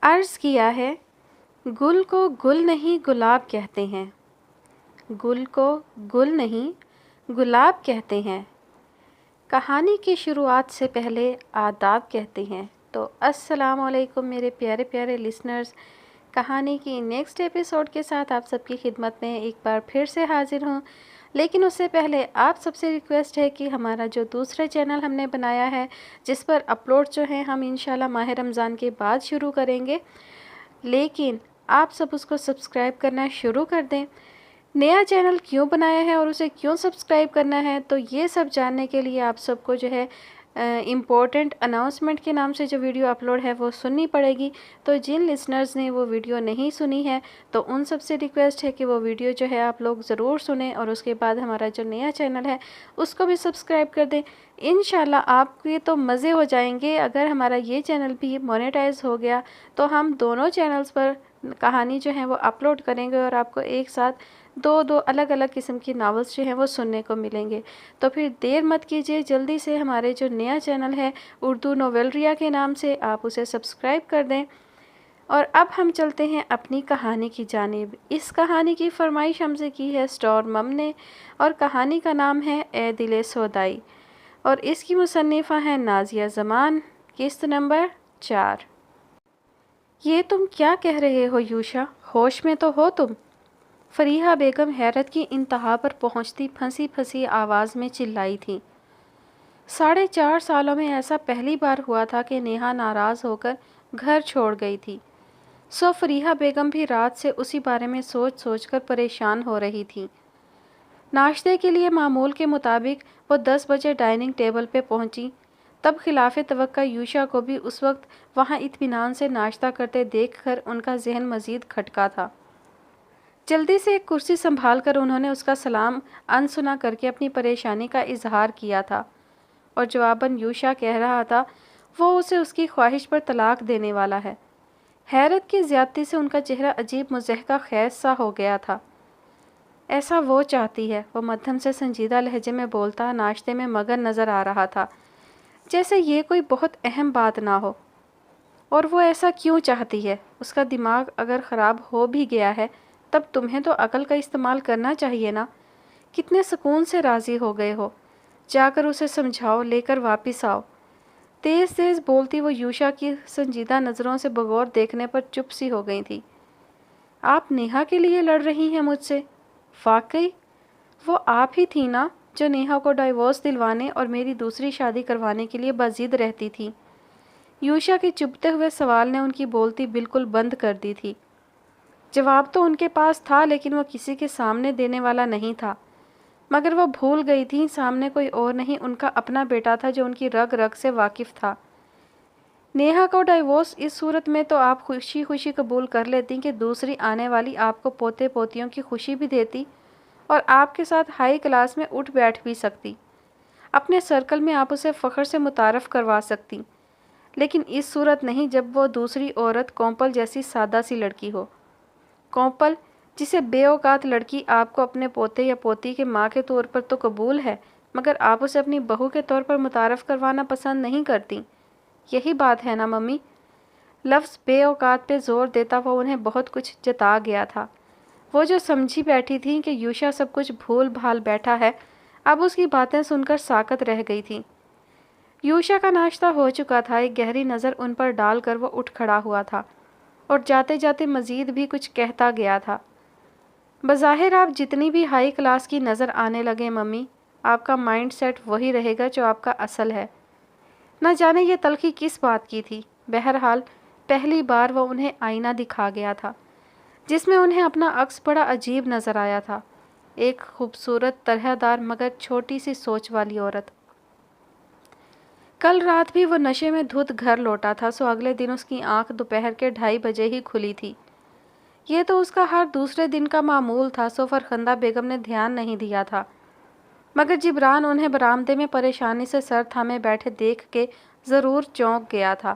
عرض کیا ہے، گل کو گل نہیں گلاب کہتے ہیں، گل کو گل نہیں گلاب کہتے ہیں، کہانی کی شروعات سے پہلے آداب کہتے ہیں۔ تو السلام علیکم میرے پیارے پیارے لسنرز، کہانی کی نیکسٹ ایپیسوڈ کے ساتھ آپ سب کی خدمت میں ایک بار پھر سے حاضر ہوں۔ لیکن اس سے پہلے آپ سب سے ریکویسٹ ہے کہ ہمارا جو دوسرا چینل ہم نے بنایا ہے، جس پر اپلوڈ جو ہیں ہم انشاءاللہ ماہ رمضان کے بعد شروع کریں گے، لیکن آپ سب اس کو سبسکرائب کرنا شروع کر دیں۔ نیا چینل کیوں بنایا ہے اور اسے کیوں سبسکرائب کرنا ہے، تو یہ سب جاننے کے لیے آپ سب کو جو ہے امپورٹنٹ اناؤنسمنٹ کے نام سے جو ویڈیو اپلوڈ ہے وہ سننی پڑے گی۔ تو جن لسنرز نے وہ ویڈیو نہیں سنی ہے تو ان سب سے ریکویسٹ ہے کہ وہ ویڈیو جو ہے آپ لوگ ضرور سنیں، اور اس کے بعد ہمارا جو نیا چینل ہے اس کو بھی سبسکرائب کر دیں۔ انشاءاللہ آپ کے تو مزے ہو جائیں گے۔ اگر ہمارا یہ چینل بھی مونیٹائز ہو گیا تو ہم دونوں چینلز پر کہانی جو ہیں وہ اپلوڈ کریں گے، اور آپ کو ایک ساتھ دو الگ الگ قسم کی ناولز جو ہیں وہ سننے کو ملیں گے۔ تو پھر دیر مت کیجیے، جلدی سے ہمارے جو نیا چینل ہے اردو نویلریا کے نام سے، آپ اسے سبسکرائب کر دیں۔ اور اب ہم چلتے ہیں اپنی کہانی کی جانب۔ اس کہانی کی فرمائش ہم سے کی ہے اسٹور مم نے، اور کہانی کا نام ہے اے دل سودائی، اور اس کی مصنفہ ہیں نازیہ زمان، قسط نمبر 4۔ یہ تم کیا کہہ رہے ہو یوشا، ہوش میں تو ہو تم؟ فریحہ بیگم حیرت کی انتہا پر پہنچتی پھنسی پھنسی آواز میں چلائی تھی۔ 4.5 سالوں میں ایسا پہلی بار ہوا تھا کہ نیہا ناراض ہو کر گھر چھوڑ گئی تھی۔ سو فریحہ بیگم بھی رات سے اسی بارے میں سوچ سوچ کر پریشان ہو رہی تھی۔ ناشتے کے لیے معمول کے مطابق وہ 10 بجے ڈائننگ ٹیبل پہ پہنچی، تب خلاف توقع یوشا کو بھی اس وقت وہاں اطمینان سے ناشتہ کرتے دیکھ کر ان کا ذہن مزید کھٹکا تھا۔ جلدی سے ایک کرسی سنبھال کر انہوں نے اس کا سلام انسنا کر کے اپنی پریشانی کا اظہار کیا تھا، اور جواباً یوشا کہہ رہا تھا وہ اسے اس کی خواہش پر طلاق دینے والا ہے۔ حیرت کی زیادتی سے ان کا چہرہ عجیب مضحکہ خیز سا ہو گیا تھا۔ ایسا وہ چاہتی ہے، وہ مدھم سے سنجیدہ لہجے میں بولتا ناشتے میں مگن نظر آ رہا تھا، جیسے یہ کوئی بہت اہم بات نہ ہو۔ اور وہ ایسا کیوں چاہتی ہے؟ اس کا دماغ اگر خراب ہو بھی گیا ہے تب تمہیں تو عقل کا استعمال کرنا چاہیے نا۔ کتنے سکون سے راضی ہو گئے ہو، جا کر اسے سمجھاؤ، لے کر واپس آؤ۔ تیز تیز بولتی وہ یوشا کی سنجیدہ نظروں سے بغور دیکھنے پر چپ سی ہو گئی تھی۔ آپ نیہا کے لیے لڑ رہی ہیں مجھ سے؟ واقعی وہ آپ ہی تھی نا جو نیہا کو ڈائیورس دلوانے اور میری دوسری شادی کروانے کے لیے بضد رہتی تھی۔ یوشا کے چبھتے ہوئے سوال نے ان کی بولتی بالکل بند کر دی تھی۔ جواب تو ان کے پاس تھا، لیکن وہ کسی کے سامنے دینے والا نہیں تھا۔ مگر وہ بھول گئی تھیں سامنے کوئی اور نہیں، ان کا اپنا بیٹا تھا جو ان کی رگ رگ سے واقف تھا۔ نیہا کو ڈائیورس اس صورت میں تو آپ خوشی خوشی قبول کر لیتی کہ دوسری آنے والی آپ کو پوتے پوتیوں کی خوشی بھی دیتی اور آپ کے ساتھ ہائی کلاس میں اٹھ بیٹھ بھی سکتی۔ اپنے سرکل میں آپ اسے فخر سے متعارف کروا سکتی، لیکن اس صورت نہیں جب وہ دوسری عورت کومپل جیسی سادہ سی لڑکی ہو۔ کومپل جسے بے اوقات لڑکی آپ کو اپنے پوتے یا پوتی کے ماں کے طور پر تو قبول ہے، مگر آپ اسے اپنی بہو کے طور پر متعارف کروانا پسند نہیں کرتی۔ یہی بات ہے نا ممی؟ لفظ بے اوقات پہ زور دیتا وہ انہیں بہت کچھ جتا گیا تھا۔ وہ جو سمجھی بیٹھی تھیں کہ یوشا سب کچھ بھول بھال بیٹھا ہے، اب اس کی باتیں سن کر ساکت رہ گئی تھی۔ یوشا کا ناشتہ ہو چکا تھا، ایک گہری نظر ان پر ڈال کر وہ اٹھ کھڑا ہوا تھا اور جاتے جاتے مزید بھی کچھ کہتا گیا تھا۔ بظاہر آپ جتنی بھی ہائی کلاس کی نظر آنے لگے ممی، آپ کا مائنڈ سیٹ وہی رہے گا جو آپ کا اصل ہے۔ نہ جانے یہ تلخی کس بات کی تھی۔ بہرحال پہلی بار وہ انہیں آئینہ دکھا گیا تھا، جس میں انہیں اپنا عکس بڑا عجیب نظر آیا تھا۔ ایک خوبصورت طرح دار مگر چھوٹی سی سوچ والی عورت۔ کل رات بھی وہ نشے میں دھت گھر لوٹا تھا، سو اگلے دن اس کی آنکھ دوپہر کے 2:30 بجے ہی کھلی تھی۔ یہ تو اس کا ہر دوسرے دن کا معمول تھا، سو فرخندہ بیگم نے دھیان نہیں دیا تھا، مگر جبران انہیں برآمدے میں پریشانی سے سر تھامے بیٹھے دیکھ کے ضرور چونک گیا تھا۔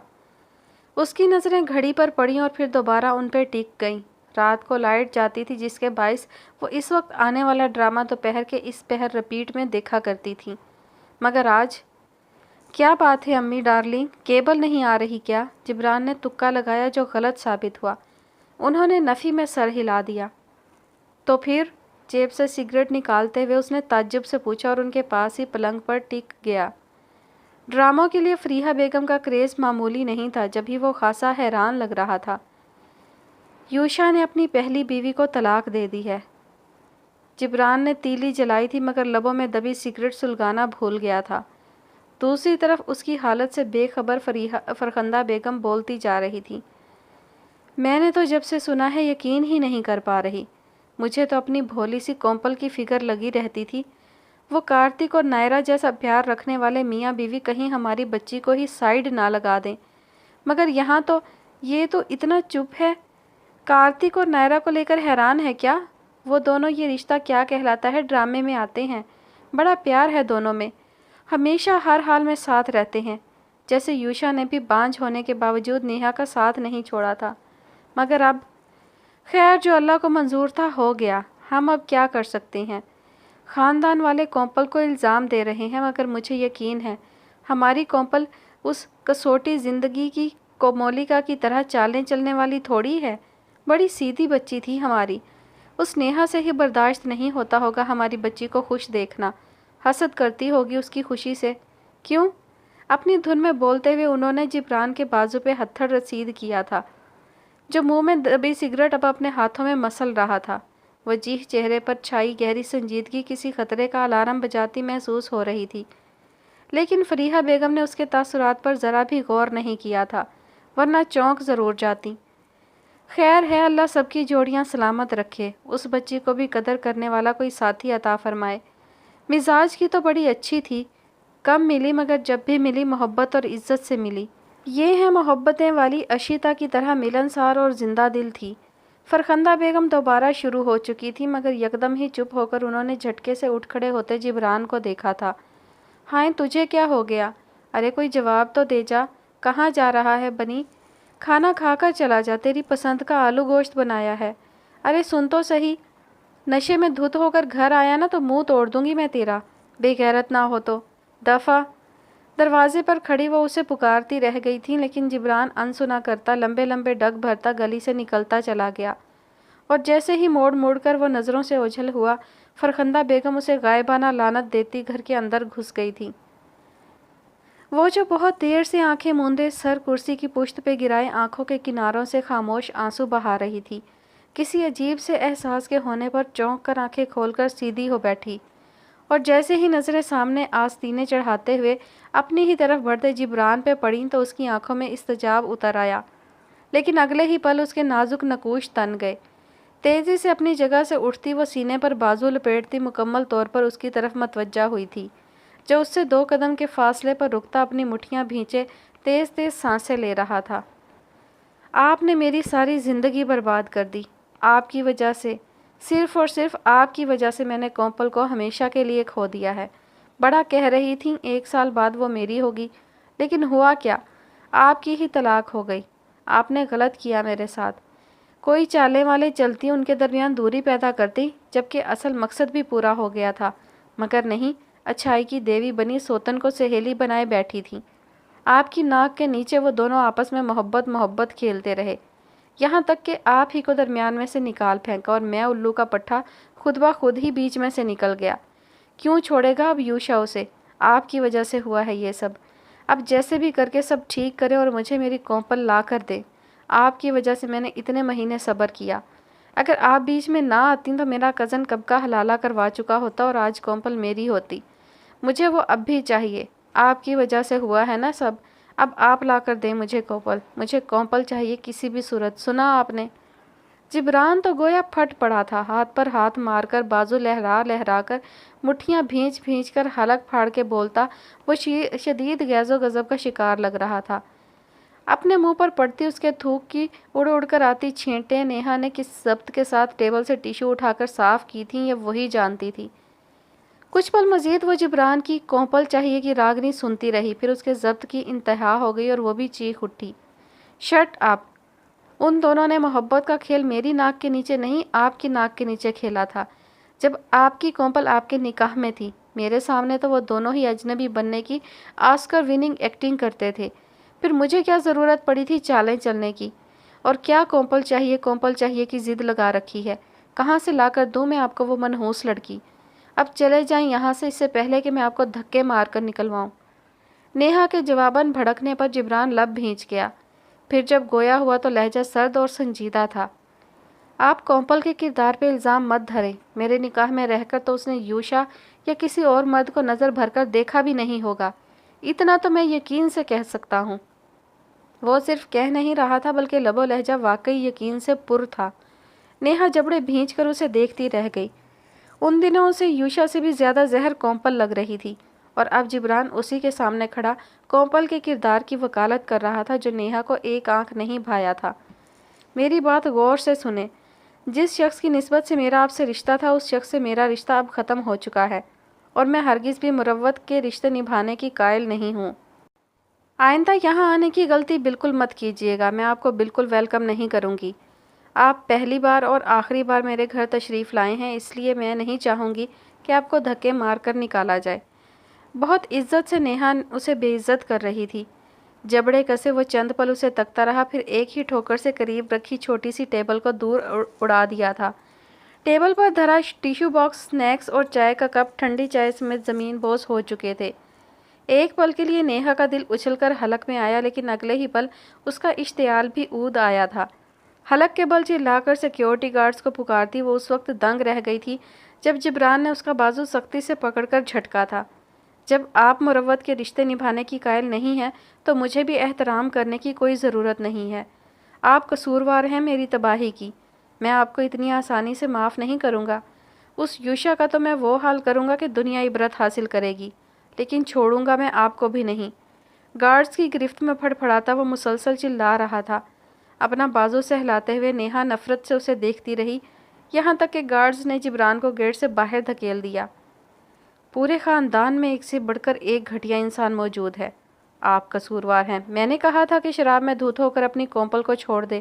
اس کی نظریں گھڑی پر پڑیں اور پھر دوبارہ ان پہ ٹک گئیں۔ رات کو لائٹ جاتی تھی، جس کے باعث وہ اس وقت آنے والا ڈرامہ دوپہر کے اس پہر رپیٹ میں دیکھا کرتی تھیں، مگر آج کیا بات ہے امی ڈارلنگ، کیبل نہیں آ رہی کیا؟ جبران نے تکا لگایا جو غلط ثابت ہوا۔ انہوں نے نفی میں سر ہلا دیا۔ تو پھر؟ جیب سے سگریٹ نکالتے ہوئے اس نے تعجب سے پوچھا اور ان کے پاس ہی پلنگ پر ٹک گیا۔ ڈراموں کے لیے فریحہ بیگم کا کریز معمولی نہیں تھا، جب ہی وہ خاصا حیران لگ رہا تھا۔ یوشا نے اپنی پہلی بیوی کو طلاق دے دی ہے۔ جبران نے تیلی جلائی تھی مگر لبوں میں دبی سگریٹ سلگانا بھول گیا تھا۔ دوسری طرف اس کی حالت سے بے خبر فرخندہ بیگم بولتی جا رہی تھی۔ میں نے تو جب سے سنا ہے یقین ہی نہیں کر پا رہی۔ مجھے تو اپنی بھولی سی کومپل کی فکر لگی رہتی تھی، وہ کارتک اور نائرا جیسا پیار رکھنے والے میاں بیوی کہیں ہماری بچی کو ہی سائیڈ نہ لگا دیں، مگر یہاں تو یہ تو اتنا چپ ہے۔ کارتک اور نائرا کو لے کر حیران ہے کیا؟ وہ دونوں یہ رشتہ کیا کہلاتا ہے ڈرامے میں آتے ہیں، بڑا پیار ہے دونوں میں، ہمیشہ ہر حال میں ساتھ رہتے ہیں، جیسے یوشا نے بھی بانجھ ہونے کے باوجود نیہا کا ساتھ نہیں چھوڑا تھا۔ مگر اب خیر جو اللہ کو منظور تھا ہو گیا، ہم اب کیا کر سکتے ہیں؟ خاندان والے کومپل کو الزام دے رہے ہیں مگر مجھے یقین ہے ہماری کومپل اس کسوٹی زندگی کی کومولکا کی طرح چالیں چلنے والی تھوڑی ہے، بڑی سیدھی بچی تھی ہماری۔ اس نیہا سے ہی برداشت نہیں ہوتا ہوگا ہماری بچی کو خوش دیکھنا، حسد کرتی ہوگی اس کی خوشی سے۔ کیوں؟ اپنی دھن میں بولتے ہوئے انہوں نے جبران کے بازو پہ ہتھڑ رسید کیا تھا، جو منہ میں دبی سگریٹ اب اپنے ہاتھوں میں مسل رہا تھا۔ وجیح چہرے پر چھائی گہری سنجیدگی کسی خطرے کا الارم بجاتی محسوس ہو رہی تھی، لیکن فریحہ بیگم نے اس کے تاثرات پر ذرا بھی غور نہیں کیا تھا، ورنہ چونک ضرور جاتی۔ خیر ہے، اللہ سب کی جوڑیاں سلامت رکھے، اس بچی کو بھی قدر کرنے والا کوئی ساتھی عطا فرمائے۔ مزاج کی تو بڑی اچھی تھی، کم ملی مگر جب بھی ملی محبت اور عزت سے ملی۔ یہ ہے محبتیں والی اشیتا کی طرح ملنسار اور زندہ دل تھی۔ فرخندہ بیگم دوبارہ شروع ہو چکی تھی مگر یکدم ہی چپ ہو کر انہوں نے جھٹکے سے اٹھ کھڑے ہوتے جبران کو دیکھا تھا۔ ہائے تجھے کیا ہو گیا؟ ارے کوئی جواب تو دے جا، کہاں جا رہا ہے بنی؟ کھانا کھا کر چلا جا، تیری پسند کا آلو گوشت بنایا ہے۔ ارے سن تو صحیح، نشے میں دھت ہو کر گھر آیا نا تو منہ توڑ دوں گی میں تیرا، بے غیرت نہ ہو تو۔ دفعہ۔ دروازے پر کھڑی وہ اسے پکارتی رہ گئی تھی لیکن جبران انسنا کرتا لمبے لمبے ڈگ بھرتا گلی سے نکلتا چلا گیا، اور جیسے ہی موڑ موڑ کر وہ نظروں سے اوجھل ہوا، فرخندہ بیگم اسے غائبانہ لعنت دیتی گھر کے اندر گھس گئی تھی۔ وہ جو بہت دیر سے آنکھیں موندے سر کرسی کی پشت پہ گرائے آنکھوں کے کناروں سے خاموش آنسو بہا رہی تھی، کسی عجیب سے احساس کے ہونے پر چونک کر آنکھیں کھول کر سیدھی ہو بیٹھی، اور جیسے ہی نظریں سامنے آستینے چڑھاتے ہوئے اپنی ہی طرف بڑھتے جبران پہ پڑیں تو اس کی آنکھوں میں استجاب اتر آیا، لیکن اگلے ہی پل اس کے نازک نقوش تن گئے۔ تیزی سے اپنی جگہ سے اٹھتی وہ سینے پر بازو لپیٹتی مکمل طور پر اس کی طرف متوجہ ہوئی تھی، جو اس سے 2 قدم کے فاصلے پر رکتا اپنی مٹھیاں بھینچے تیز تیز سانسیں لے رہا تھا۔ آپ نے میری ساری زندگی برباد کر دی، آپ کی وجہ سے، صرف اور صرف آپ کی وجہ سے میں نے کومپل کو ہمیشہ کے لیے کھو دیا ہے۔ بڑا کہہ رہی تھیں 1 سال بعد وہ میری ہوگی، لیکن ہوا کیا؟ آپ کی ہی طلاق ہو گئی۔ آپ نے غلط کیا میرے ساتھ، کوئی چالیں والے چلتی ان کے درمیان دوری پیدا کرتی، جبکہ اصل مقصد بھی پورا ہو گیا تھا، مگر نہیں، اچھائی کی دیوی بنی سوتن کو سہیلی بنائے بیٹھی تھی۔ آپ کی ناک کے نیچے وہ دونوں آپس میں محبت محبت کھیلتے رہے، یہاں تک کہ آپ ہی کو درمیان میں سے نکال پھینکا اور میں الو کا پٹھا خود بخود ہی بیچ میں سے نکل گیا۔ کیوں چھوڑے گا اب یوشا اسے؟ آپ کی وجہ سے ہوا ہے یہ سب۔ اب جیسے بھی کر کے سب ٹھیک کرے اور مجھے میری کومپل لا کر دے۔ آپ کی وجہ سے میں نے اتنے مہینے صبر کیا، اگر آپ بیچ میں نہ آتی تو میرا کزن کب کا حلالہ کروا چکا ہوتا اور آج کومپل میری ہوتی۔ مجھے وہ اب بھی چاہیے، آپ کی وجہ سے ہوا ہے نا سب، اب آپ لا کر دیں مجھے کومپل، مجھے کومپل چاہیے کسی بھی صورت، سنا آپ نے؟ جبران تو گویا پھٹ پڑا تھا، ہاتھ پر ہاتھ مار کر بازو لہرا لہرا کر مٹھیاں بھینچ بھینچ کر حلق پھاڑ کے بولتا، وہ شدید غیظ و غضب کا شکار لگ رہا تھا۔ اپنے منہ پر پڑتی اس کے تھوک کی اڑ اڑ کر آتی چھینٹیں نیہا نے کس ضبط کے ساتھ ٹیبل سے ٹیشو اٹھا کر صاف کی تھیں یہ وہی جانتی تھی۔ کچھ پل مزید وہ جبران کی کومپل چاہیے کی راگنی سنتی رہی، پھر اس کے ضبط کی انتہا ہو گئی اور وہ بھی چیخ اٹھی، شٹ اپ! ان دونوں نے محبت کا کھیل میری ناک کے نیچے نہیں، آپ کی ناک کے نیچے کھیلا تھا، جب آپ کی کومپل آپ کے نکاح میں تھی۔ میرے سامنے تو وہ دونوں ہی اجنبی بننے کی آسکر وننگ ایکٹنگ کرتے تھے، پھر مجھے کیا ضرورت پڑی تھی چالیں چلنے کی؟ اور کیا کومپل چاہیے کی ضد لگا رکھی ہے؟ کہاں سے لا کر دوں میں آپ کو وہ منحوس لڑکی؟ اب چلے جائیں یہاں سے، اس سے پہلے کہ میں آپ کو دھکے مار کر نکلواؤں۔ نیہا کے جواباً بھڑکنے پر جبران لب بھینچ گیا، پھر جب گویا ہوا تو لہجہ سرد اور سنجیدہ تھا۔ آپ کومپل کے کردار پہ الزام مت دھریں، میرے نکاح میں رہ کر تو اس نے یوشا یا کسی اور مرد کو نظر بھر کر دیکھا بھی نہیں ہوگا، اتنا تو میں یقین سے کہہ سکتا ہوں۔ وہ صرف کہہ نہیں رہا تھا بلکہ لب و لہجہ واقعی یقین سے پر تھا۔ نیہا جبڑے بھینچ کر اسے دیکھتی رہ گئی۔ ان دنوں اسے یوشا سے بھی زیادہ زہر کومپل لگ رہی تھی، اور اب جبران اسی کے سامنے کھڑا کومپل کے کردار کی وکالت کر رہا تھا جو نیہا کو ایک آنکھ نہیں بھایا تھا۔ میری بات غور سے سنیں، جس شخص کی نسبت سے میرا آپ سے رشتہ تھا اس شخص سے میرا رشتہ اب ختم ہو چکا ہے، اور میں ہرگز بھی مروت کے رشتے نبھانے کی قائل نہیں ہوں۔ آئندہ یہاں آنے کی غلطی بالکل مت کیجیے گا، میں آپ کو بالکل ویلکم نہیں کروں گی۔ آپ پہلی بار اور آخری بار میرے گھر تشریف لائے ہیں، اس لیے میں نہیں چاہوں گی کہ آپ کو دھکے مار کر نکالا جائے۔ بہت عزت سے نیہا اسے بے عزت کر رہی تھی۔ جبڑے کسے وہ چند پل اسے تکتا رہا، پھر ایک ہی ٹھوکر سے قریب رکھی چھوٹی سی ٹیبل کو دور اڑا دیا تھا۔ ٹیبل پر دھرا ٹیشو باکس، سنیکس اور چائے کا کپ ٹھنڈی چائے سمیت زمین بوس ہو چکے تھے۔ ایک پل کے لیے نیہا کا دل اچھل کر حلق میں آیا، لیکن اگلے ہی پل اس کا اشتعال بھی اود آیا تھا۔ حلق کے بل چلا کر سیکیورٹی گارڈز کو پکارتی وہ اس وقت دنگ رہ گئی تھی جب جبران نے اس کا بازو سختی سے پکڑ کر جھٹکا تھا۔ جب آپ مروت کے رشتے نبھانے کی قائل نہیں ہیں تو مجھے بھی احترام کرنے کی کوئی ضرورت نہیں ہے۔ آپ قصوروار ہیں میری تباہی کی، میں آپ کو اتنی آسانی سے معاف نہیں کروں گا۔ اس یوشا کا تو میں وہ حال کروں گا کہ دنیا عبرت حاصل کرے گی، لیکن چھوڑوں گا میں آپ کو بھی نہیں۔ گارڈز کی گرفت میں پھڑپھڑاتا وہ مسلسل چلا رہا تھا۔ اپنا بازو سہلاتے ہوئے نیہا نفرت سے اسے دیکھتی رہی، یہاں تک کہ گارڈز نے جبران کو گیٹ سے باہر دھکیل دیا۔ پورے خاندان میں ایک سے بڑھ کر ایک گھٹیا انسان موجود ہے۔ آپ قصوروار ہیں، میں نے کہا تھا کہ شراب میں دھت ہو کر اپنی کومپل کو چھوڑ دے۔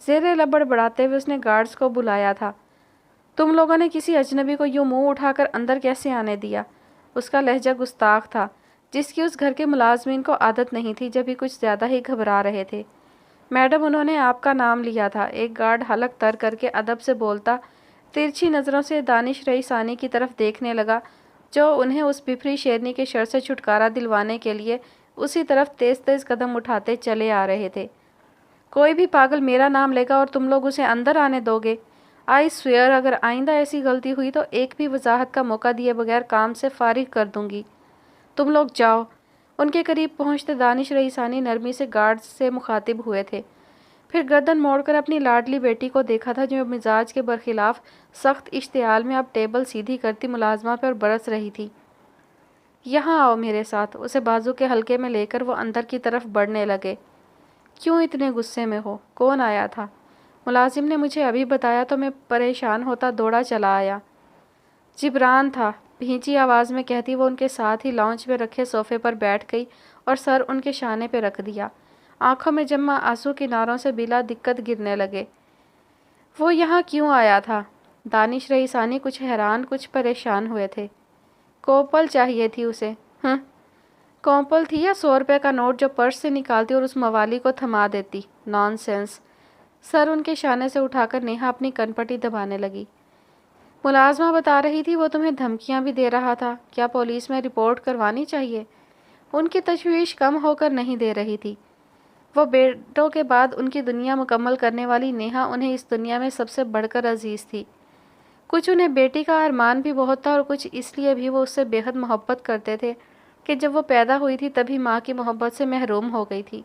زیر لب بڑبڑاتے ہوئے اس نے گارڈز کو بلایا تھا۔ تم لوگوں نے کسی اجنبی کو یوں منہ اٹھا کر اندر کیسے آنے دیا؟ اس کا لہجہ گستاخ تھا، جس کی اس گھر کے ملازمین کو عادت نہیں تھی جب ہی کچھ زیادہ ہی گھبرا رہے تھے۔ میڈم انہوں نے آپ کا نام لیا تھا۔ ایک گارڈ حلق تر کر کے ادب سے بولتا ترچھی نظروں سے دانش رئی ثانی کی طرف دیکھنے لگا جو انہیں اس بپھری شیرنی کے شر سے چھٹکارا دلوانے کے لیے اسی طرف تیز تیز قدم اٹھاتے چلے آ رہے تھے۔ کوئی بھی پاگل میرا نام لے گا اور تم لوگ اسے اندر آنے دو گے؟ آئی سویئر اگر آئندہ ایسی غلطی ہوئی تو ایک بھی وضاحت کا موقع دیے بغیر کام سے فارغ کر دوں گی۔ تم لوگ جاؤ۔ ان کے قریب پہنچتے دانش رئی ثانی نرمی سے گارڈ سے مخاطب ہوئے تھے، پھر گردن موڑ کر اپنی لاڈلی بیٹی کو دیکھا تھا جو مزاج کے برخلاف سخت اشتعال میں اب ٹیبل سیدھی کرتی ملازمہ پر برس رہی تھی۔ یہاں آؤ میرے ساتھ، اسے بازو کے حلقے میں لے کر وہ اندر کی طرف بڑھنے لگے۔ کیوں اتنے غصے میں ہو؟ کون آیا تھا؟ ملازم نے مجھے ابھی بتایا تو میں پریشان ہوتا دوڑا چلا آیا۔ جبران تھا، بھینچی آواز میں کہتی وہ ان کے ساتھ ہی لاؤنج میں رکھے صوفے پر بیٹھ گئی اور سر ان کے شانے پہ رکھ دیا۔ آنکھوں میں جمع آنسو کناروں سے بلا دقت گرنے لگے۔ وہ یہاں کیوں آیا تھا؟ دانش رئی ثانی کچھ حیران کچھ پریشان ہوئے تھے۔ کومپل چاہیے تھی اسے۔ کومپل تھی یا 100 روپے کا نوٹ جو پرس سے نکالتی اور اس موالی کو تھما دیتی؟ نان سینس۔ سر ان کے شانے سے اٹھا کر نیہا اپنی کنپٹی دبانے لگی۔ ملازمہ بتا رہی تھی وہ تمہیں دھمکیاں بھی دے رہا تھا، کیا پولیس میں رپورٹ کروانی چاہیے؟ ان کی تشویش کم ہو کر نہیں دے رہی تھی۔ وہ بیٹوں کے بعد ان کی دنیا مکمل کرنے والی نیہا انہیں اس دنیا میں سب سے بڑھ کر عزیز تھی۔ کچھ انہیں بیٹی کا ارمان بھی بہت تھا اور کچھ اس لیے بھی وہ اس سے بے حد محبت کرتے تھے کہ جب وہ پیدا ہوئی تھی تبھی ماں کی محبت سے محروم ہو گئی تھی۔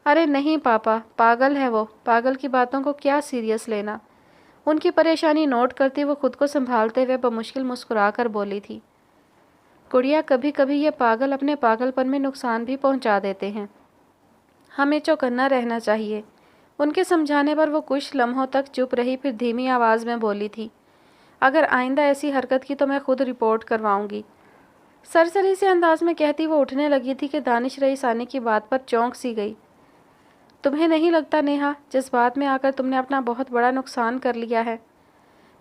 ارے نہیں پاپا، پاگل ہے وہ، پاگل کی باتوں کو کیا سیریس لینا؟ ان کی پریشانی نوٹ کرتی وہ خود کو سنبھالتے ہوئے بمشکل مسکرا کر بولی تھی، گڑیا کبھی کبھی یہ پاگل اپنے پاگل پن میں نقصان بھی پہنچا دیتے ہیں، ہمیں چوکنا رہنا چاہیے۔ ان کے سمجھانے پر وہ کچھ لمحوں تک چپ رہی، پھر دھیمی آواز میں بولی تھی، اگر آئندہ ایسی حرکت کی تو میں خود رپورٹ کرواؤں گی۔ سرسری سے انداز میں کہتی وہ اٹھنے لگی تھی کہ دانش رئی ثانی کی بات پر چونک سی گئی۔ تمہیں نہیں لگتا نیہا، جذبات میں آ کر تم نے اپنا بہت بڑا نقصان کر لیا ہے؟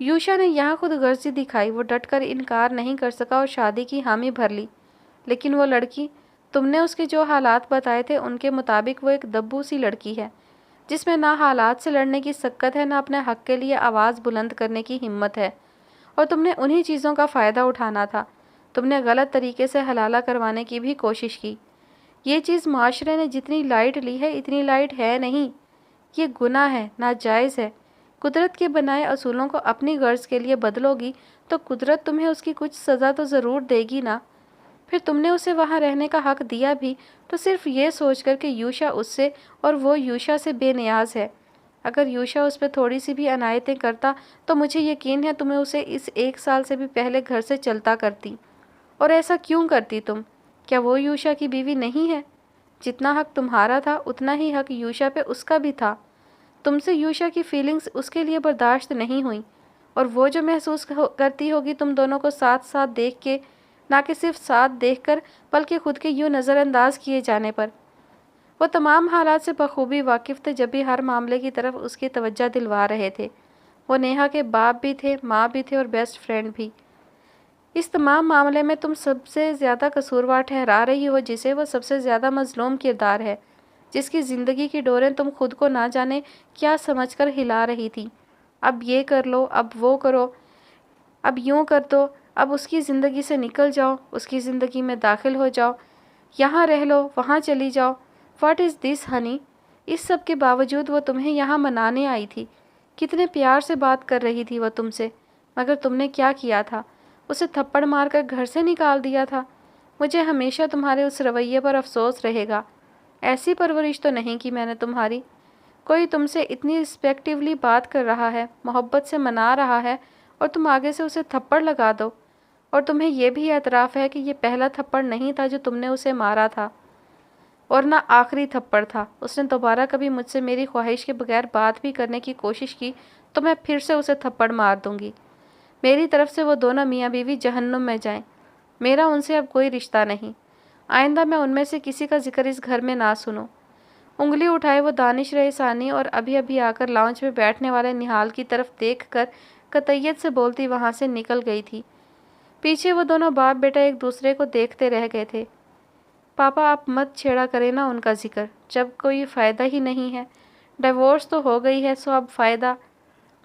یوشا نے یہاں خود غرضی دکھائی، وہ ڈٹ کر انکار نہیں کر سکا اور شادی کی حامی بھر لی۔ لیکن وہ لڑکی، تم نے اس کے جو حالات بتائے تھے ان کے مطابق وہ ایک دبو سی لڑکی ہے، جس میں نہ حالات سے لڑنے کی سکت ہے، نہ اپنے حق کے لیے آواز بلند کرنے کی ہمت ہے، اور تم نے انہی چیزوں کا فائدہ اٹھانا تھا۔ تم نے غلط طریقے سے حلالہ کروانے کی بھی کوشش کی۔ یہ چیز معاشرے نے جتنی لائٹ لی ہے اتنی لائٹ ہے نہیں، یہ گناہ ہے، ناجائز ہے۔ قدرت کے بنائے اصولوں کو اپنی غرض کے لیے بدلو گی تو قدرت تمہیں اس کی کچھ سزا تو ضرور دے گی نا۔ پھر تم نے اسے وہاں رہنے کا حق دیا بھی تو صرف یہ سوچ کر کہ یوشا اس سے اور وہ یوشا سے بے نیاز ہے۔ اگر یوشا اس پہ تھوڑی سی بھی عنایتیں کرتا تو مجھے یقین ہے تمہیں اسے اس 1 سال سے بھی پہلے گھر سے چلتا کرتی۔ اور ایسا کیوں کرتی تم؟ کیا وہ یوشا کی بیوی نہیں ہے؟ جتنا حق تمہارا تھا اتنا ہی حق یوشا پہ اس کا بھی تھا۔ تم سے یوشا کی فیلنگز اس کے لیے برداشت نہیں ہوئیں، اور وہ جو محسوس کرتی ہوگی تم دونوں کو ساتھ ساتھ دیکھ کے، نہ کہ صرف ساتھ دیکھ کر بلکہ خود کے یوں نظر انداز کیے جانے پر۔ وہ تمام حالات سے بخوبی واقف تھے جب بھی ہر معاملے کی طرف اس کی توجہ دلوا رہے تھے۔ وہ نیہا کے باپ بھی تھے، ماں بھی تھے اور بیسٹ فرینڈ بھی۔ اس تمام معاملے میں تم سب سے زیادہ قصوروار ٹھہرا رہی ہو جسے وہ سب سے زیادہ مظلوم کردار ہے، جس کی زندگی کی ڈوریں تم خود کو نہ جانے کیا سمجھ کر ہلا رہی تھی۔ اب یہ کر لو، اب وہ کرو، اب یوں کر دو، اب اس کی زندگی سے نکل جاؤ، اس کی زندگی میں داخل ہو جاؤ، یہاں رہ لو، وہاں چلی جاؤ۔ What is this honey? اس سب کے باوجود وہ تمہیں یہاں منانے آئی تھی، کتنے پیار سے بات کر رہی تھی وہ تم سے، مگر تم نے کیا کیا تھا؟ اسے تھپڑ مار کر گھر سے نکال دیا تھا۔ مجھے ہمیشہ تمہارے اس رویے پر افسوس رہے گا۔ ایسی پرورش تو نہیں کی میں نے تمہاری۔ کوئی تم سے اتنی رسپیکٹیولی بات کر رہا ہے، محبت سے منا رہا ہے، اور تم آگے سے اسے تھپڑ لگا دو، اور تمہیں یہ بھی اعتراف ہے کہ یہ پہلا تھپڑ نہیں تھا جو تم نے اسے مارا تھا، اور نہ آخری تھپڑ تھا۔ اس نے دوبارہ کبھی مجھ سے میری خواہش کے بغیر بات بھی کرنے کی کوشش کی تو میں پھر سے اسے تھپڑ مار دوں گی۔ میری طرف سے وہ دونوں میاں بیوی جہنم میں جائیں۔ میرا ان سے اب کوئی رشتہ نہیں۔ آئندہ میں ان میں سے کسی کا ذکر اس گھر میں نہ سنوں۔ انگلی اٹھائے وہ دانش رہے ثانی اور ابھی ابھی آ کر لاؤنج میں بیٹھنے والے نہال کی طرف دیکھ کر قطعیت سے بولتی وہاں سے نکل گئی تھی۔ پیچھے وہ دونوں باپ بیٹا ایک دوسرے کو دیکھتے رہ گئے تھے۔ پاپا آپ مت چھیڑا کریں نا ان کا ذکر، جب کوئی فائدہ ہی نہیں ہے۔ ڈیورس تو ہو گئی ہے سو اب فائدہ۔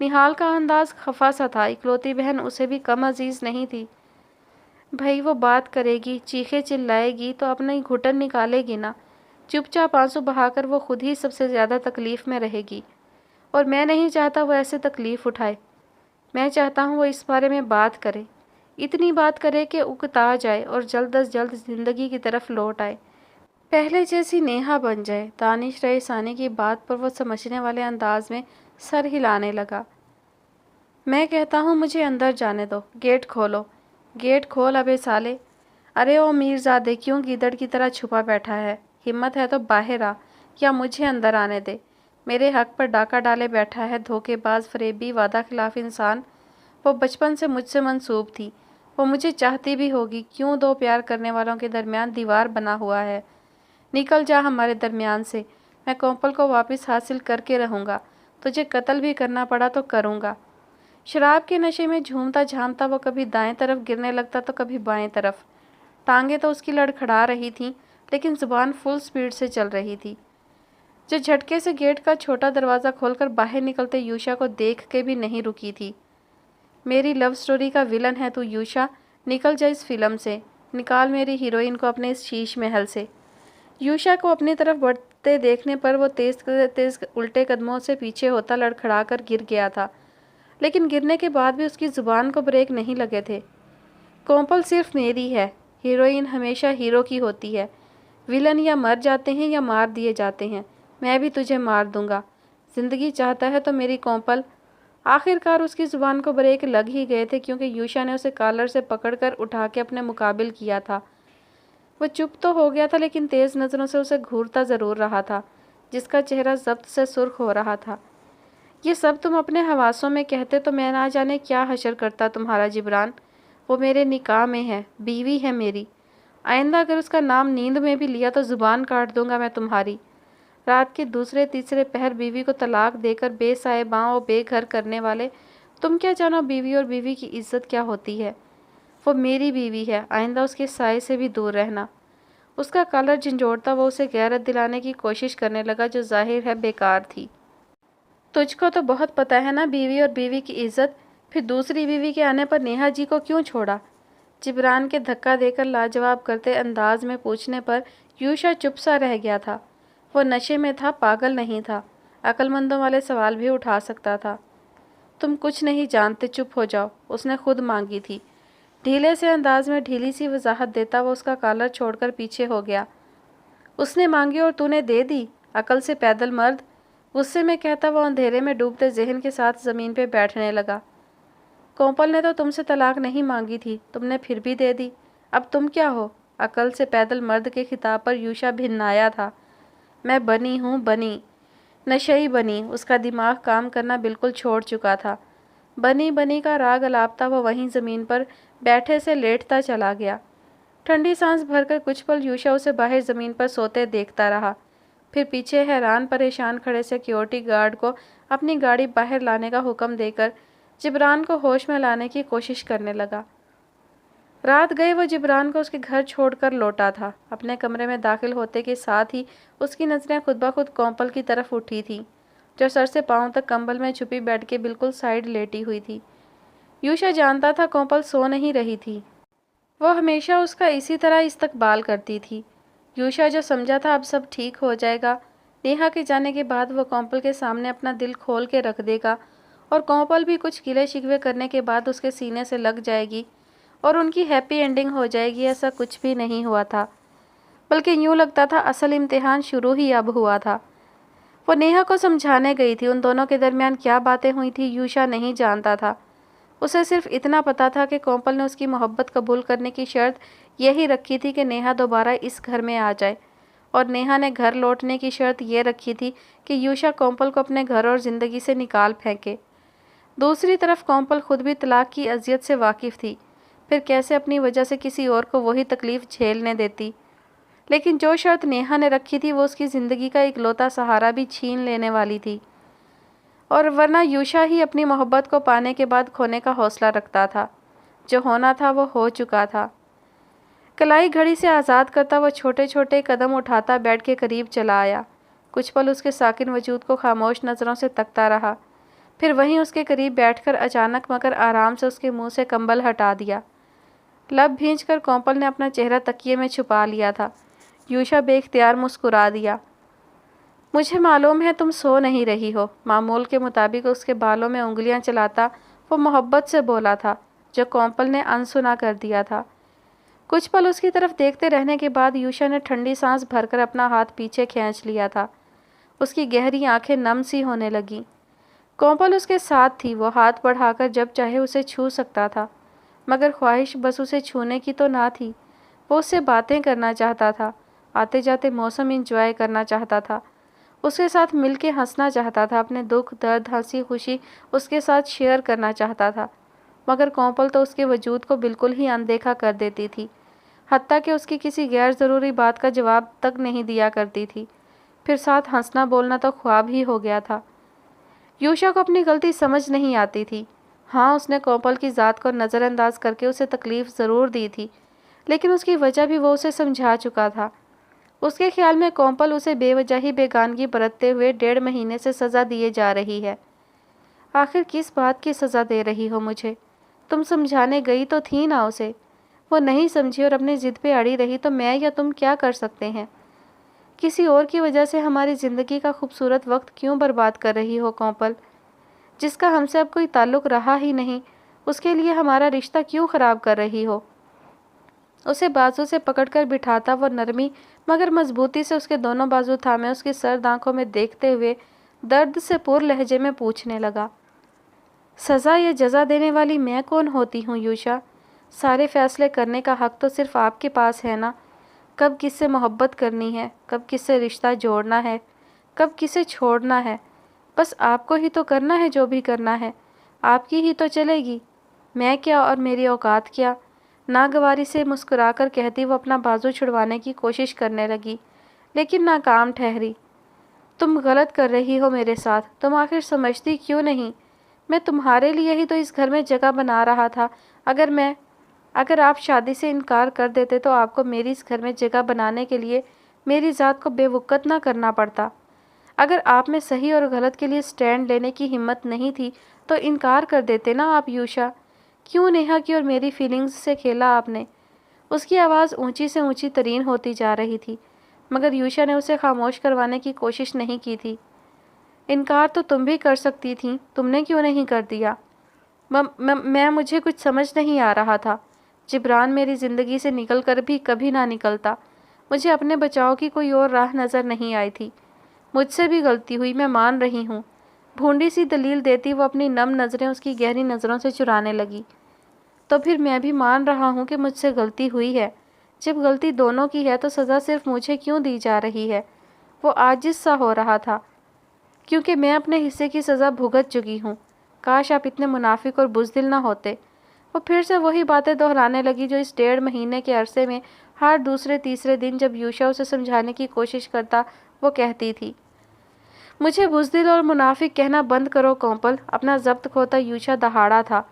نہال کا انداز خفا سا تھا، اکلوتی بہن اسے بھی کم عزیز نہیں تھی۔ بھائی وہ بات کرے گی، چیخے چلائے گی تو اپنی گھٹن نکالے گی نا، چپ چاپ آنسو بہا کر وہ خود ہی سب سے زیادہ تکلیف میں رہے گی، اور میں نہیں چاہتا وہ ایسے تکلیف اٹھائے۔ میں چاہتا ہوں وہ اس بارے میں بات کرے، اتنی بات کرے کہ اکتا جائے اور جلد از جلد زندگی کی طرف لوٹ آئے، پہلے جیسی نیہا بن جائے۔ دانش رئیس ثانی کی بات پر وہ سمجھنے والے انداز میں سر ہلانے لگا۔ میں کہتا ہوں مجھے اندر جانے دو، گیٹ کھولو، گیٹ کھول ابے سالے۔ ارے او میرزادے کیوں گیدڑ کی طرح چھپا بیٹھا ہے؟ ہمت ہے تو باہر آ، یا مجھے اندر آنے دے۔ میرے حق پر ڈاکہ ڈالے بیٹھا ہے دھوکے باز، فریبی، وعدہ خلاف انسان۔ وہ بچپن سے مجھ سے منسوب تھی، وہ مجھے چاہتی بھی ہوگی، کیوں دو پیار کرنے والوں کے درمیان دیوار بنا ہوا ہے؟ نکل جا ہمارے درمیان سے، میں کومپل کو واپس حاصل کر کے رہوں گا، تجھے قتل بھی کرنا پڑا تو کروں گا۔ شراب کے نشے میں جھومتا جھامتا وہ کبھی دائیں طرف گرنے لگتا تو کبھی بائیں طرف۔ ٹانگیں تو اس کی لڑکھڑا رہی تھیں لیکن زبان فل سپیڈ سے چل رہی تھی۔ جو جھٹکے سے گیٹ کا چھوٹا دروازہ کھول کر باہر نکلتے یوشا کو دیکھ کے بھی نہیں رکی تھی۔ میری لو سٹوری کا ویلن ہے تو یوشا، نکل جا اس فلم سے، نکال میری ہیروئن کو اپنے اس شیش محل سے۔ یوشا کو اپنی طرف بڑھتے دیکھنے پر وہ تیز تیز الٹے قدموں سے پیچھے ہوتا لڑکھڑا کر گر گیا تھا، لیکن گرنے کے بعد بھی اس کی زبان کو بریک نہیں لگے تھے۔ کومپل صرف میری ہے، ہیروئن ہمیشہ ہیرو کی ہوتی ہے، ویلن یا مر جاتے ہیں یا مار دیے جاتے ہیں، میں بھی تجھے مار دوں گا، زندگی چاہتا ہے تو میری کومپل۔ آخر کار اس کی زبان کو بریک لگ ہی گئے تھے کیونکہ یوشا نے اسے کالر سے پکڑ کر اٹھا کے اپنے مقابل کیا تھا۔ وہ چپ تو ہو گیا تھا لیکن تیز نظروں سے اسے گھورتا ضرور رہا تھا، جس کا چہرہ ضبط سے سرخ ہو رہا تھا۔ یہ سب تم اپنے حواسوں میں کہتے تو میں نہ جانے کیا حشر کرتا تمہارا جبران۔ وہ میرے نکاح میں ہے، بیوی ہے میری۔ آئندہ اگر اس کا نام نیند میں بھی لیا تو زبان کاٹ دوں گا میں تمہاری۔ رات کے دوسرے تیسرے پہر بیوی کو طلاق دے کر بے سائے باں اور بے گھر کرنے والے تم کیا جانو بیوی اور بیوی کی عزت کیا ہوتی ہے؟ وہ میری بیوی ہے، آئندہ اس کے سائے سے بھی دور رہنا۔ اس کا کالر جھنجھوڑتا وہ اسے غیرت دلانے کی کوشش کرنے لگا جو ظاہر ہے بیکار تھی۔ تجھ کو تو بہت پتہ ہے نا بیوی اور بیوی کی عزت، پھر دوسری بیوی کے آنے پر نیہا جی کو کیوں چھوڑا؟ جبران کے دھکا دے کر لاجواب کرتے انداز میں پوچھنے پر یوشا چپ سا رہ گیا تھا۔ وہ نشے میں تھا، پاگل نہیں تھا، عقل مندوں والے سوال بھی اٹھا سکتا تھا۔ تم کچھ نہیں جانتے، چپ ہو جاؤ، اس نے خود مانگی تھی۔ ڈھیلے سے انداز میں ڈھیلی سی وضاحت دیتا وہ اس کا کالر چھوڑ کر پیچھے ہو گیا۔ اس نے مانگی اور تو نے دے دی؟ عقل سے پیدل مرد، غصے میں کہتا وہ اندھیرے میں ڈوبتے ذہن کے ساتھ زمین پہ بیٹھنے لگا۔ کومپل نے تو تم سے طلاق نہیں مانگی تھی، تم نے پھر بھی دے دی، اب تم کیا ہو؟ عقل سے پیدل مرد کے خطاب پر یوشا بھنایا تھا۔ میں بنی ہوں، بنی، نشئی بنی۔ اس کا دماغ کام کرنا بالکل چھوڑ چکا تھا۔ بنی بنی کا راگ الاپتا وہ وہیں زمین پر بیٹھے سے لیٹتا چلا گیا۔ ٹھنڈی سانس بھر کر کچھ پل یوشا اسے باہر زمین پر سوتے دیکھتا رہا، پھر پیچھے حیران پریشان کھڑے سیکیورٹی گارڈ کو اپنی گاڑی باہر لانے کا حکم دے کر جبران کو ہوش میں لانے کی کوشش کرنے لگا۔ رات گئے وہ جبران کو اس کے گھر چھوڑ کر لوٹا تھا۔ اپنے کمرے میں داخل ہوتے کے ساتھ ہی اس کی نظریں خود بخود کومپل کی طرف اٹھی تھیں، جو سر سے پاؤں تک کمبل میں چھپی بیڈ کے بالکل سائیڈ لیٹی ہوئی تھی۔ یوشا جانتا تھا کومپل سو نہیں رہی تھی، وہ ہمیشہ اس کا اسی طرح استقبال کرتی تھی۔ یوشا جو سمجھا تھا اب سب ٹھیک ہو جائے گا، نیہا کے جانے کے بعد وہ کومپل کے سامنے اپنا دل کھول کے رکھ دے گا اور کومپل بھی کچھ گلے شکوے کرنے کے بعد اس کے سینے سے لگ جائے گی اور ان کی ہیپی اینڈنگ ہو جائے گی، ایسا کچھ بھی نہیں ہوا تھا، بلکہ یوں لگتا تھا اصل امتحان شروع ہی اب ہوا تھا۔ وہ نیہا کو سمجھانے گئی تھی، ان دونوں کے درمیان کیا باتیں ہوئی تھی یوشا نہیں جانتا تھا۔ اسے صرف اتنا پتا تھا کہ کومپل نے اس کی محبت قبول کرنے کی شرط یہی رکھی تھی کہ نیہا دوبارہ اس گھر میں آ جائے، اور نیہا نے گھر لوٹنے کی شرط یہ رکھی تھی کہ یوشا کومپل کو اپنے گھر اور زندگی سے نکال پھینکے۔ دوسری طرف کومپل خود بھی طلاق کی اذیت سے واقف تھی، پھر کیسے اپنی وجہ سے کسی اور کو وہی تکلیف جھیلنے دیتی؟ لیکن جو شرط نیہا نے رکھی تھی وہ اس کی زندگی کا اکلوتا سہارا بھی چھین لینے والی تھی، اور ورنہ یوشا ہی اپنی محبت کو پانے کے بعد کھونے کا حوصلہ رکھتا تھا۔ جو ہونا تھا وہ ہو چکا تھا۔ کلائی گھڑی سے آزاد کرتا وہ چھوٹے چھوٹے قدم اٹھاتا بیڈ کے قریب چلا آیا۔ کچھ پل اس کے ساکن وجود کو خاموش نظروں سے تکتا رہا، پھر وہیں اس کے قریب بیٹھ کر اچانک مگر آرام سے اس کے منہ سے کمبل ہٹا دیا۔ لب بھینچ کر کومپل نے اپنا چہرہ تکیے میں چھپا لیا تھا۔ یوشا بے اختیار مسکرا دیا۔ مجھے معلوم ہے تم سو نہیں رہی ہو۔ معمول کے مطابق اس کے بالوں میں انگلیاں چلاتا وہ محبت سے بولا تھا، جو کومپل نے انسنا کر دیا تھا۔ کچھ پل اس کی طرف دیکھتے رہنے کے بعد یوشا نے ٹھنڈی سانس بھر کر اپنا ہاتھ پیچھے کھینچ لیا تھا۔ اس کی گہری آنکھیں نم سی ہونے لگیں۔ کومپل اس کے ساتھ تھی، وہ ہاتھ بڑھا کر جب چاہے اسے چھو سکتا تھا، مگر خواہش بس اسے چھونے کی تو نہ تھی، وہ اس سے باتیں کرنا چاہتا تھا، آتے جاتے موسم انجوائے کرنا چاہتا تھا، اس کے ساتھ مل کے ہنسنا چاہتا تھا، اپنے دکھ درد ہنسی خوشی اس کے ساتھ شیئر کرنا چاہتا تھا، مگر کومپل تو اس کے وجود کو بالکل ہی اندیکھا کر دیتی تھی، حتیٰ کہ اس کی کسی غیر ضروری بات کا جواب تک نہیں دیا کرتی تھی، پھر ساتھ ہنسنا بولنا تو خواب ہی ہو گیا تھا۔ یوشا کو اپنی غلطی سمجھ نہیں آتی تھی۔ ہاں، اس نے کومپل کی ذات کو نظر انداز کر کے اسے تکلیف ضرور دی تھی، لیکن اس کی وجہ بھی وہ اسے سمجھا چکا تھا۔ اس کے خیال میں کومپل اسے بے وجہ ہی بیگانگی برتتے ہوئے 1.5 مہینے سے سزا دیے جا رہی ہے۔ آخر کس بات کی سزا دے رہی ہو مجھے؟ تم سمجھانے گئی تو تھی نا اسے، وہ نہیں سمجھی اور اپنی ضد پہ اڑی رہی تو میں یا تم کیا کر سکتے ہیں؟ کسی اور کی وجہ سے ہماری زندگی کا خوبصورت وقت کیوں برباد کر رہی ہو کومپل؟ جس کا ہم سے اب کوئی تعلق رہا ہی نہیں، اس کے لیے ہمارا رشتہ کیوں خراب کر رہی ہو؟ اسے بازو سے پکڑ کر بٹھاتا وہ نرمی مگر مضبوطی سے اس کے دونوں بازو تھامے اس کی سرد آنکھوں میں دیکھتے ہوئے درد سے پر لہجے میں پوچھنے لگا، سزا یا جزا دینے والی میں کون ہوتی ہوں یوشا؟ سارے فیصلے کرنے کا حق تو صرف آپ کے پاس ہے نا، کب کس سے محبت کرنی ہے، کب کس سے رشتہ جوڑنا ہے، کب کسے چھوڑنا ہے، بس آپ کو ہی تو کرنا ہے، جو بھی کرنا ہے آپ کی ہی تو چلے گی، میں کیا اور میری اوقات کیا؟ ناگواری سے مسکرا کر کہتی وہ اپنا بازو چھڑوانے کی کوشش کرنے لگی، لیکن ناکام ٹھہری۔ تم غلط کر رہی ہو میرے ساتھ، تم آخر سمجھتی کیوں نہیں؟ میں تمہارے لیے ہی تو اس گھر میں جگہ بنا رہا تھا۔ اگر آپ شادی سے انکار کر دیتے تو آپ کو میری اس گھر میں جگہ بنانے کے لیے میری ذات کو بے وقت نہ کرنا پڑتا۔ اگر آپ میں صحیح اور غلط کے لیے سٹینڈ لینے کی ہمت نہیں تھی تو انکار کر دیتے نا آپ یوشا۔ کیوں نیہا کی اور میری فیلنگز سے کھیلا آپ نے؟ اس کی آواز اونچی سے اونچی ترین ہوتی جا رہی تھی، مگر یوشا نے اسے خاموش کروانے کی کوشش نہیں کی تھی۔ انکار تو تم بھی کر سکتی تھیں، تم نے کیوں نہیں کر دیا؟ مجھے کچھ سمجھ نہیں آ رہا تھا۔ جبران میری زندگی سے نکل کر بھی کبھی نہ نکلتا۔ مجھے اپنے بچاؤ کی کوئی اور راہ نظر نہیں آئی تھی۔ مجھ سے بھی غلطی ہوئی، میں مان رہی ہوں۔ بھونڈی سی دلیل دیتی وہ اپنی نم نظریں اس کی گہری نظروں سے چرانے لگی۔ تو پھر میں بھی مان رہا ہوں کہ مجھ سے غلطی ہوئی ہے۔ جب غلطی دونوں کی ہے تو سزا صرف مجھے کیوں دی جا رہی ہے؟ وہ عاجز سا ہو رہا تھا، کیونکہ میں اپنے حصے کی سزا بھگت چکی ہوں۔ کاش آپ اتنے منافق اور بزدل نہ ہوتے۔ وہ پھر سے وہی باتیں دہرانے لگی جو اس 1.5 مہینے کے عرصے میں ہر دوسرے تیسرے دن جب یوشا اسے سمجھانے کی کوشش کرتا وہ کہتی تھی۔ مجھے بزدل اور منافق کہنا بند کرو کومپل، اپنا ضبط کھوتا یوشا دہاڑا تھا۔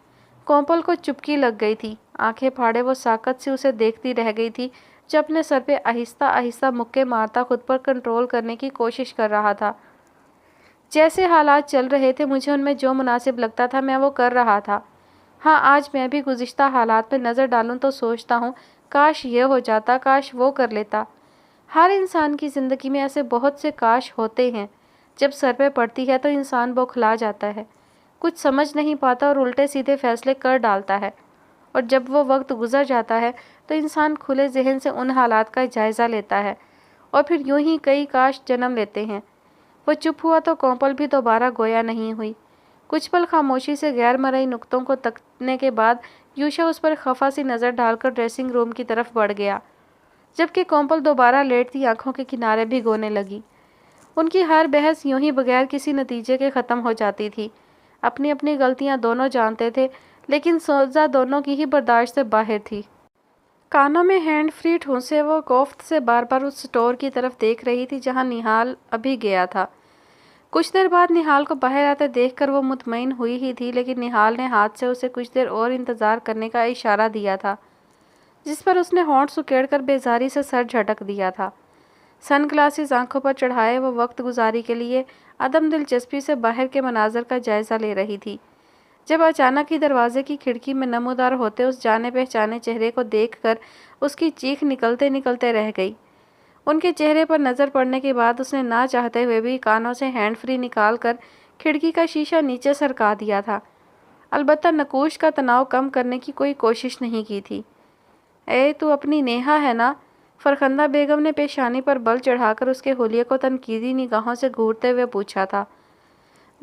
کومپل کو چپکی لگ گئی تھی، آنکھیں پھاڑے وہ ساکت سی اسے دیکھتی رہ گئی تھی جو اپنے سر پہ آہستہ آہستہ مکے مارتا خود پر کنٹرول کرنے کی کوشش کر رہا تھا۔ جیسے حالات چل رہے تھے مجھے ان میں جو مناسب لگتا تھا میں وہ کر رہا تھا۔ ہاں آج میں بھی گزشتہ حالات پہ نظر ڈالوں تو سوچتا ہوں کاش یہ ہو جاتا، کاش وہ کر لیتا۔ ہر انسان کی زندگی میں ایسے بہت سے کاش ہوتے ہیں۔ جب سر پہ پڑتی ہے تو انسان بوکھلا جاتا ہے، کچھ سمجھ نہیں پاتا اور الٹے سیدھے فیصلے کر ڈالتا ہے، اور جب وہ وقت گزر جاتا ہے تو انسان کھلے ذہن سے ان حالات کا جائزہ لیتا ہے اور پھر یوں ہی کئی کاش جنم لیتے ہیں۔ وہ چپ ہوا تو کومپل بھی دوبارہ گویا نہیں ہوئی۔ کچھ پل خاموشی سے غیر مرئی نقطوں کو تکنے کے بعد یوشا اس پر خفا سی نظر ڈال کر ڈریسنگ روم کی طرف بڑھ گیا، جبکہ کومپل دوبارہ لیٹتی آنکھوں کے کنارے بھگونے لگی۔ ان کی ہر بحث یوں ہی بغیر کسی نتیجے کے ختم ہو جاتی تھی۔ اپنی اپنی غلطیاں دونوں جانتے تھے، لیکن سوزا دونوں کی ہی برداشت سے باہر تھی۔ کانوں میں ہینڈ فری ٹھونسے وہ کوفت سے بار بار اس سٹور کی طرف دیکھ رہی تھی جہاں نہال ابھی گیا تھا۔ کچھ دیر بعد نہال کو باہر آتے دیکھ کر وہ مطمئن ہوئی ہی تھی، لیکن نہال نے ہاتھ سے اسے کچھ دیر اور انتظار کرنے کا اشارہ دیا تھا، جس پر اس نے ہونٹ سکیڑ کر بیزاری سے سر جھٹک دیا تھا۔ سن گلاسز آنکھوں پر چڑھائے وہ وقت گزاری کے لیے عدم دلچسپی سے باہر کے مناظر کا جائزہ لے رہی تھی، جب اچانک ہی دروازے کی کھڑکی میں نمودار ہوتے اس جانے پہچانے چہرے کو دیکھ کر اس کی چیخ نکلتے نکلتے رہ گئی۔ ان کے چہرے پر نظر پڑنے کے بعد اس نے نہ چاہتے ہوئے بھی کانوں سے ہینڈ فری نکال کر کھڑکی کا شیشہ نیچے سرکا دیا تھا، البتہ نقوش کا تناؤ کم کرنے کی کوئی کوشش نہیں کی تھی۔ اے تو اپنی نیہا ہے نا؟ فرخندہ بیگم نے پیشانی پر بل چڑھا کر اس کے حلیے کو تنقیدی نگاہوں سے گھورتے ہوئے پوچھا تھا۔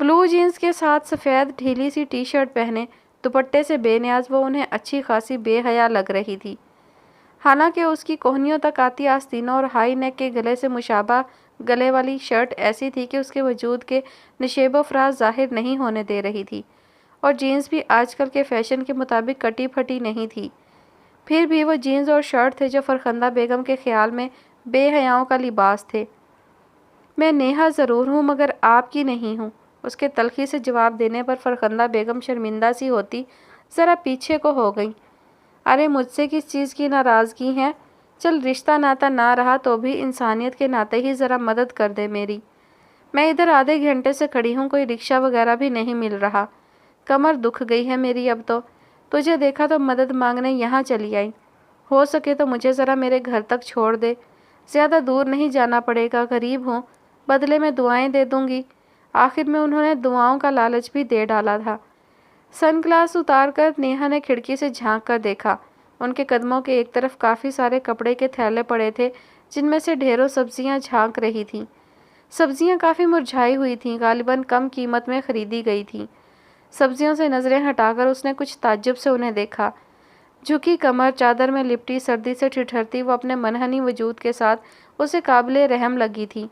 بلو جینز کے ساتھ سفید ڈھیلی سی ٹی شرٹ پہنے دوپٹے سے بے نیاز وہ انہیں اچھی خاصی بے حیا لگ رہی تھی، حالانکہ اس کی کوہنیوں تک آتی آستینوں اور ہائی نیک کے گلے سے مشابہ گلے والی شرٹ ایسی تھی کہ اس کے وجود کے نشیب و فراز ظاہر نہیں ہونے دے رہی تھی، اور جینز بھی آج کل کے فیشن کے مطابق کٹی پھٹی نہیں تھی۔ پھر بھی وہ جینز اور شرٹ تھے جو فرخندہ بیگم کے خیال میں بے حیاؤں کا لباس تھے۔ میں نیہا ضرور ہوں مگر آپ کی نہیں ہوں، اس کے تلخی سے جواب دینے پر فرخندہ بیگم شرمندہ سی ہوتی ذرا پیچھے کو ہو گئیں۔ ارے مجھ سے کس چیز کی ناراضگی ہے؟ چل رشتہ ناتا نہ رہا تو بھی انسانیت کے ناطے ہی ذرا مدد کر دے میری۔ میں ادھر آدھے گھنٹے سے کھڑی ہوں، کوئی رکشہ وغیرہ بھی نہیں مل رہا، کمر دکھ گئی ہے میری اب تو۔ تجھے دیکھا تو مدد مانگنے یہاں چلی آئی، ہو سکے تو مجھے ذرا میرے گھر تک چھوڑ دے، زیادہ دور نہیں جانا پڑے گا، غریب ہوں، بدلے میں دعائیں دے دوں گی۔ آخر میں انہوں نے دعاؤں کا لالچ بھی دے ڈالا تھا۔ سن گلاس اتار کر نیہا نے کھڑکی سے جھانک کر دیکھا، ان کے قدموں کے ایک طرف کافی سارے کپڑے کے تھیلے پڑے تھے جن میں سے ڈھیروں سبزیاں جھانک رہی تھیں۔ سبزیاں کافی مرجھائی ہوئی تھیں، غالباً کم قیمت میں خریدی گئی تھیں۔ سبزیوں سے نظریں ہٹا کر اس نے کچھ تعجب سے انہیں دیکھا۔ جھکی کمر چادر میں لپٹی سردی سے ٹھٹھرتی وہ اپنے منحنی وجود کے ساتھ اسے قابل رحم لگی تھی،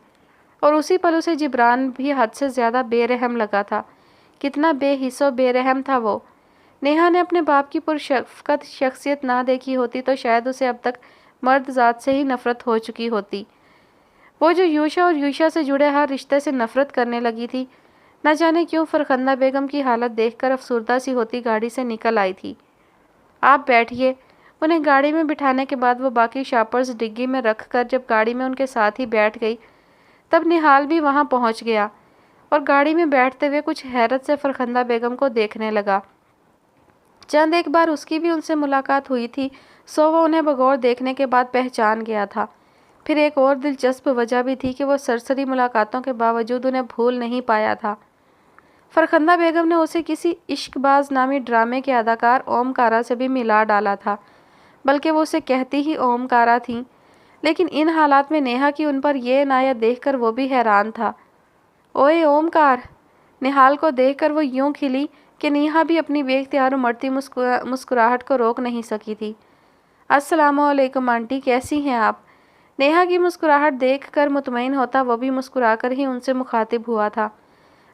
اور اسی پل اسے جبران بھی حد سے زیادہ بے رحم لگا تھا۔ کتنا بے حس و بے رحم تھا وہ۔ نیہا نے اپنے باپ کی پرشفقت شخصیت نہ دیکھی ہوتی تو شاید اسے اب تک مرد ذات سے ہی نفرت ہو چکی ہوتی۔ وہ جو یوشا اور یوشا سے جڑے ہر رشتے سے نفرت کرنے لگی تھی، نہ جانے کیوں فرخندہ بیگم کی حالت دیکھ کر افسردہ سی ہوتی گاڑی سے نکل آئی تھی۔ آپ بیٹھیے۔ انہیں گاڑی میں بٹھانے کے بعد وہ باقی شاپرز ڈگی میں رکھ کر جب گاڑی میں ان کے ساتھ ہی بیٹھ گئی تب نہال بھی وہاں پہنچ گیا اور گاڑی میں بیٹھتے ہوئے کچھ حیرت سے فرخندہ بیگم کو دیکھنے لگا۔ چند ایک بار اس کی بھی ان سے ملاقات ہوئی تھی، سو وہ انہیں بغور دیکھنے کے بعد پہچان گیا تھا۔ پھر ایک اور دلچسپ وجہ بھی تھی کہ وہ سرسری ملاقاتوں کے باوجود انہیں بھول نہیں پایا تھا۔ فرخندہ بیگم نے اسے کسی عشق باز نامی ڈرامے کے اداکار اومکارا سے بھی ملا ڈالا تھا، بلکہ وہ اسے کہتی ہی اومکارا تھیں، لیکن ان حالات میں نیہا کی ان پر یہ عنایت دیکھ کر وہ بھی حیران تھا۔ اوئے اومکار! نہال کو دیکھ کر وہ یوں کھلی کہ نیہا بھی اپنی بے اختیار امڑتی مسکراہٹ کو روک نہیں سکی تھی۔ السلام علیکم آنٹی، کیسی ہیں آپ؟ نیہا کی مسکراہٹ دیکھ کر مطمئن ہوتا وہ بھی مسکرا کر ہی ان سے مخاطب ہوا تھا۔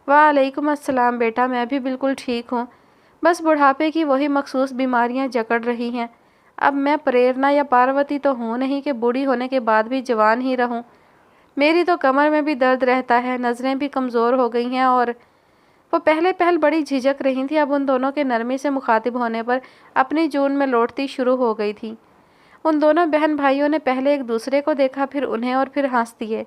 وعلیکم السلام بیٹا، میں بھی بالکل ٹھیک ہوں، بس بڑھاپے کی وہی مخصوص بیماریاں جکڑ رہی ہیں۔ اب میں پریرنا یا پاروتی تو ہوں نہیں کہ بوڑھی ہونے کے بعد بھی جوان ہی رہوں۔ میری تو کمر میں بھی درد رہتا ہے، نظریں بھی کمزور ہو گئی ہیں اور وہ پہل بڑی جھجک رہی تھی، اب ان دونوں کے نرمی سے مخاطب ہونے پر اپنی جون میں لوٹتی شروع ہو گئی تھی۔ ان دونوں بہن بھائیوں نے پہلے ایک دوسرے کو دیکھا، پھر انہیں اور پھر ہنس دیے۔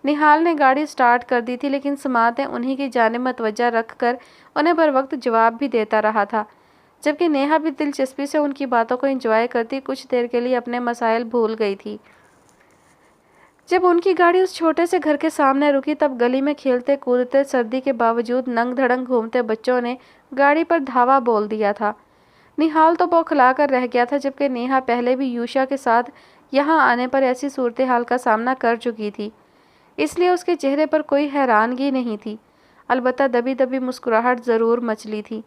نہال نے گاڑی سٹارٹ کر دی تھی لیکن سماعتیں انہی کی جانب متوجہ رکھ کر انہیں بر وقت جواب بھی دیتا رہا تھا، جبکہ نیہا بھی دلچسپی سے ان کی باتوں کو انجوائے کرتی کچھ دیر کے لیے اپنے مسائل بھول گئی تھی۔ جب ان کی گاڑی اس چھوٹے سے گھر کے سامنے رکی تب گلی میں کھیلتے کودتے سردی کے باوجود ننگ دھڑنگ گھومتے بچوں نے گاڑی پر دھاوا بول دیا تھا۔ نہال تو بوکھلا کر رہ گیا تھا، جبکہ نیہا پہلے بھی یوشا کے ساتھ یہاں آنے پر ایسی صورتحال کا سامنا کر چکی تھی، اس لیے اس کے چہرے پر کوئی حیرانگی نہیں تھی، البتہ دبی دبی مسکراہٹ ضرور مچلی تھی۔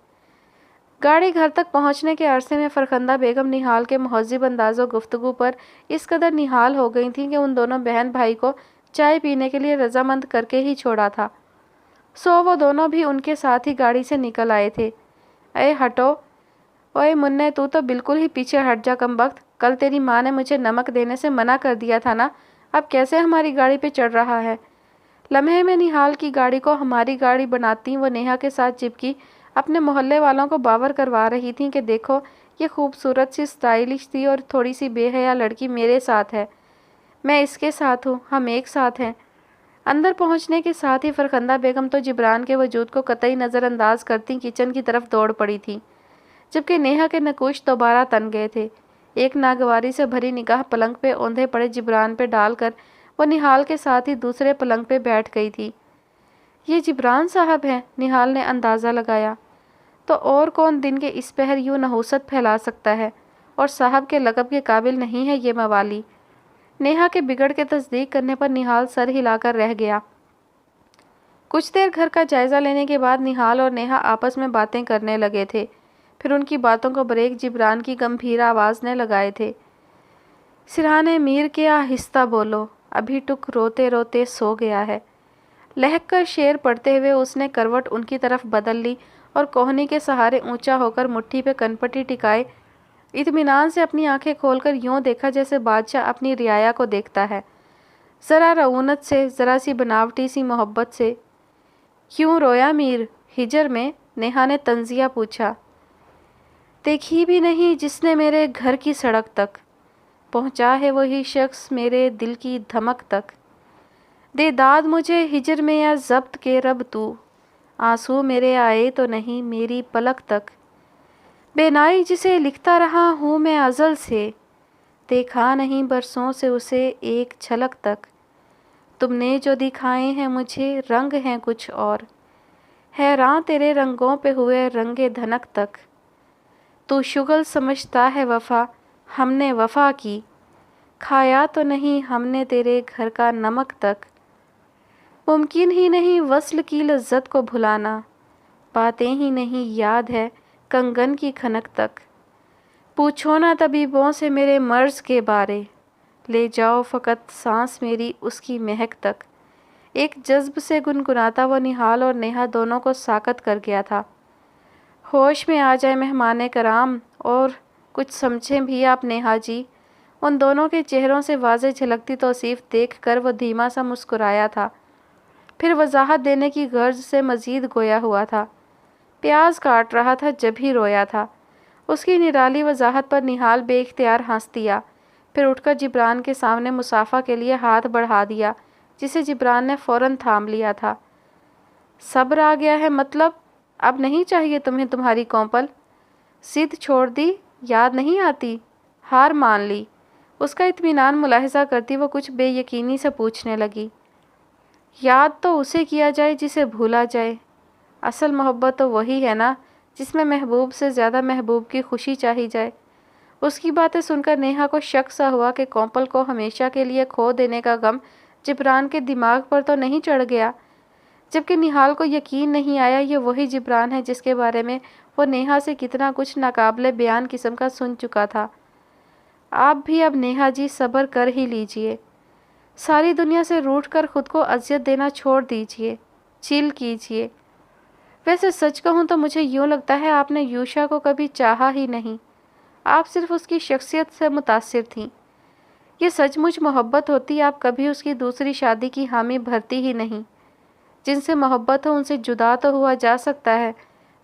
گاڑی گھر تک پہنچنے کے عرصے میں فرخندہ بیگم نہال کے مہذب انداز و گفتگو پر اس قدر نہال ہو گئی تھیں کہ ان دونوں بہن بھائی کو چائے پینے کے لیے رضامند کر کے ہی چھوڑا تھا، سو وہ دونوں بھی ان کے ساتھ ہی گاڑی سے نکل آئے تھے۔ اے ہٹو! اوئے منّے، تو بالکل ہی پیچھے ہٹ جا کمبخت! کل تیری ماں نے مجھے نمک دینے سے منع کر دیا تھا نا، اب کیسے ہماری گاڑی پہ چڑھ رہا ہے؟ لمحے میں نہال کی گاڑی کو ہماری گاڑی بناتی وہ نیہا کے ساتھ چپکی اپنے محلے والوں کو باور کروا رہی تھیں کہ دیکھو یہ خوبصورت سی اسٹائلش سی اور تھوڑی سی بے حیا لڑکی میرے ساتھ ہے، میں اس کے ساتھ ہوں، ہم ایک ساتھ ہیں۔ اندر پہنچنے کے ساتھ ہی فرخندہ بیگم تو جبران کے وجود کو قطعی نظر انداز کرتی کچن کی طرف دوڑ پڑی تھی، جبکہ نیہا کے نقوش دوبارہ تن گئے تھے۔ ایک ناگواری سے بھری نگاہ پلنگ پہ اوندھے پڑے جبران پہ ڈال کر وہ نہال کے ساتھ ہی دوسرے پلنگ پہ بیٹھ گئی تھی۔ یہ جبران صاحب ہیں؟ نہال نے اندازہ لگایا۔ تو اور کون دن کے اس پہر یوں نحوست پھیلا سکتا ہے، اور صاحب کے لقب کے قابل نہیں ہے یہ موالی؟ نیہا کے بگڑ کے تصدیق کرنے پر نہال سر ہلا کر رہ گیا۔ کچھ دیر گھر کا جائزہ لینے کے بعد نہال اور نیہا آپس میں باتیں کرنے لگے تھے، پھر ان کی باتوں کو بریک جبران کی گمبھیر آواز نے لگائے تھے۔ سرہانے میر کے آہستہ بولو، ابھی ٹک روتے روتے سو گیا ہے۔ لہک کر شعر پڑھتے ہوئے اس نے کروٹ ان کی طرف بدل لی اور کوہنی کے سہارے اونچا ہو کر مٹھی پہ کنپٹی ٹکائے اطمینان سے اپنی آنکھیں کھول کر یوں دیکھا جیسے بادشاہ اپنی رعایا کو دیکھتا ہے، ذرا رعونت سے، ذرا سی بناوٹی سی محبت سے۔ کیوں رویا میر؟ ہجر میں؟ نیہا نے طنزیہ پوچھا۔ دیکھی بھی نہیں جس نے میرے گھر کی سڑک تک، پہنچا ہے وہی شخص میرے دل کی دھمک تک۔ دے داد مجھے ہجر میں یا ضبط کے رب تو، آنسو میرے آئے تو نہیں میری پلک تک۔ بے نائی جسے لکھتا رہا ہوں میں ازل سے، دیکھا نہیں برسوں سے اسے ایک جھلک تک۔ تم نے جو دکھائے ہیں مجھے رنگ ہیں کچھ اور، حیران تیرے رنگوں پہ ہوئے رنگ دھنک تک۔ تو شغل سمجھتا ہے وفا، ہم نے وفا کی، کھایا تو نہیں ہم نے تیرے گھر کا نمک تک۔ ممکن ہی نہیں وصل کی لذت کو بھلانا، باتیں ہی نہیں یاد ہے کنگن کی کھنک تک۔ پوچھو نہ طبیبوں سے میرے مرض کے بارے، لے جاؤ فقط سانس میری اس کی مہک تک۔ ایک جذب سے گنگناتا وہ نہال اور نیہا دونوں کو ساکت کر گیا تھا۔ ہوش میں آ جائے مہمان کرام، اور کچھ سمجھیں بھی آپ نیہا جی؟ ان دونوں کے چہروں سے واضح جھلکتی توصیف دیکھ کر وہ دھیما سا مسکرایا تھا، پھر وضاحت دینے کی غرض سے مزید گویا ہوا تھا۔ پیاز کاٹ رہا تھا جب ہی رویا تھا۔ اس کی نرالی وضاحت پر نہال بے اختیار ہنس دیا، پھر اٹھ کر جبران کے سامنے مصافحہ کے لیے ہاتھ بڑھا دیا، جسے جبران نے فوراً تھام لیا تھا۔ صبر آ گیا ہے مطلب؟ اب نہیں چاہیے تمہیں تمہاری کومپل؟ ضد چھوڑ دی؟ یاد نہیں آتی؟ ہار مان لی؟ اس کا اطمینان ملاحظہ کرتی وہ کچھ بے یقینی سے پوچھنے لگی۔ یاد تو اسے کیا جائے جسے بھولا جائے۔ اصل محبت تو وہی ہے نا جس میں محبوب سے زیادہ محبوب کی خوشی چاہی جائے۔ اس کی باتیں سن کر نیہا کو شک سا ہوا کہ کومپل کو ہمیشہ کے لیے کھو دینے کا غم جبران کے دماغ پر تو نہیں چڑھ گیا، جبکہ نہال کو یقین نہیں آیا یہ وہی جبران ہے جس کے بارے میں وہ نیہا سے کتنا کچھ ناقابل بیان قسم کا سن چکا تھا۔ آپ بھی اب نیہا جی صبر کر ہی لیجئے، ساری دنیا سے روٹھ کر خود کو اذیت دینا چھوڑ دیجئے، چل کیجئے۔ ویسے سچ کہوں تو مجھے یوں لگتا ہے آپ نے یوشا کو کبھی چاہا ہی نہیں، آپ صرف اس کی شخصیت سے متاثر تھیں۔ یہ سچ مچ محبت ہوتی آپ کبھی اس کی دوسری شادی کی حامی بھرتی ہی نہیں۔ جن سے محبت ہو ان سے جدا تو ہوا جا سکتا ہے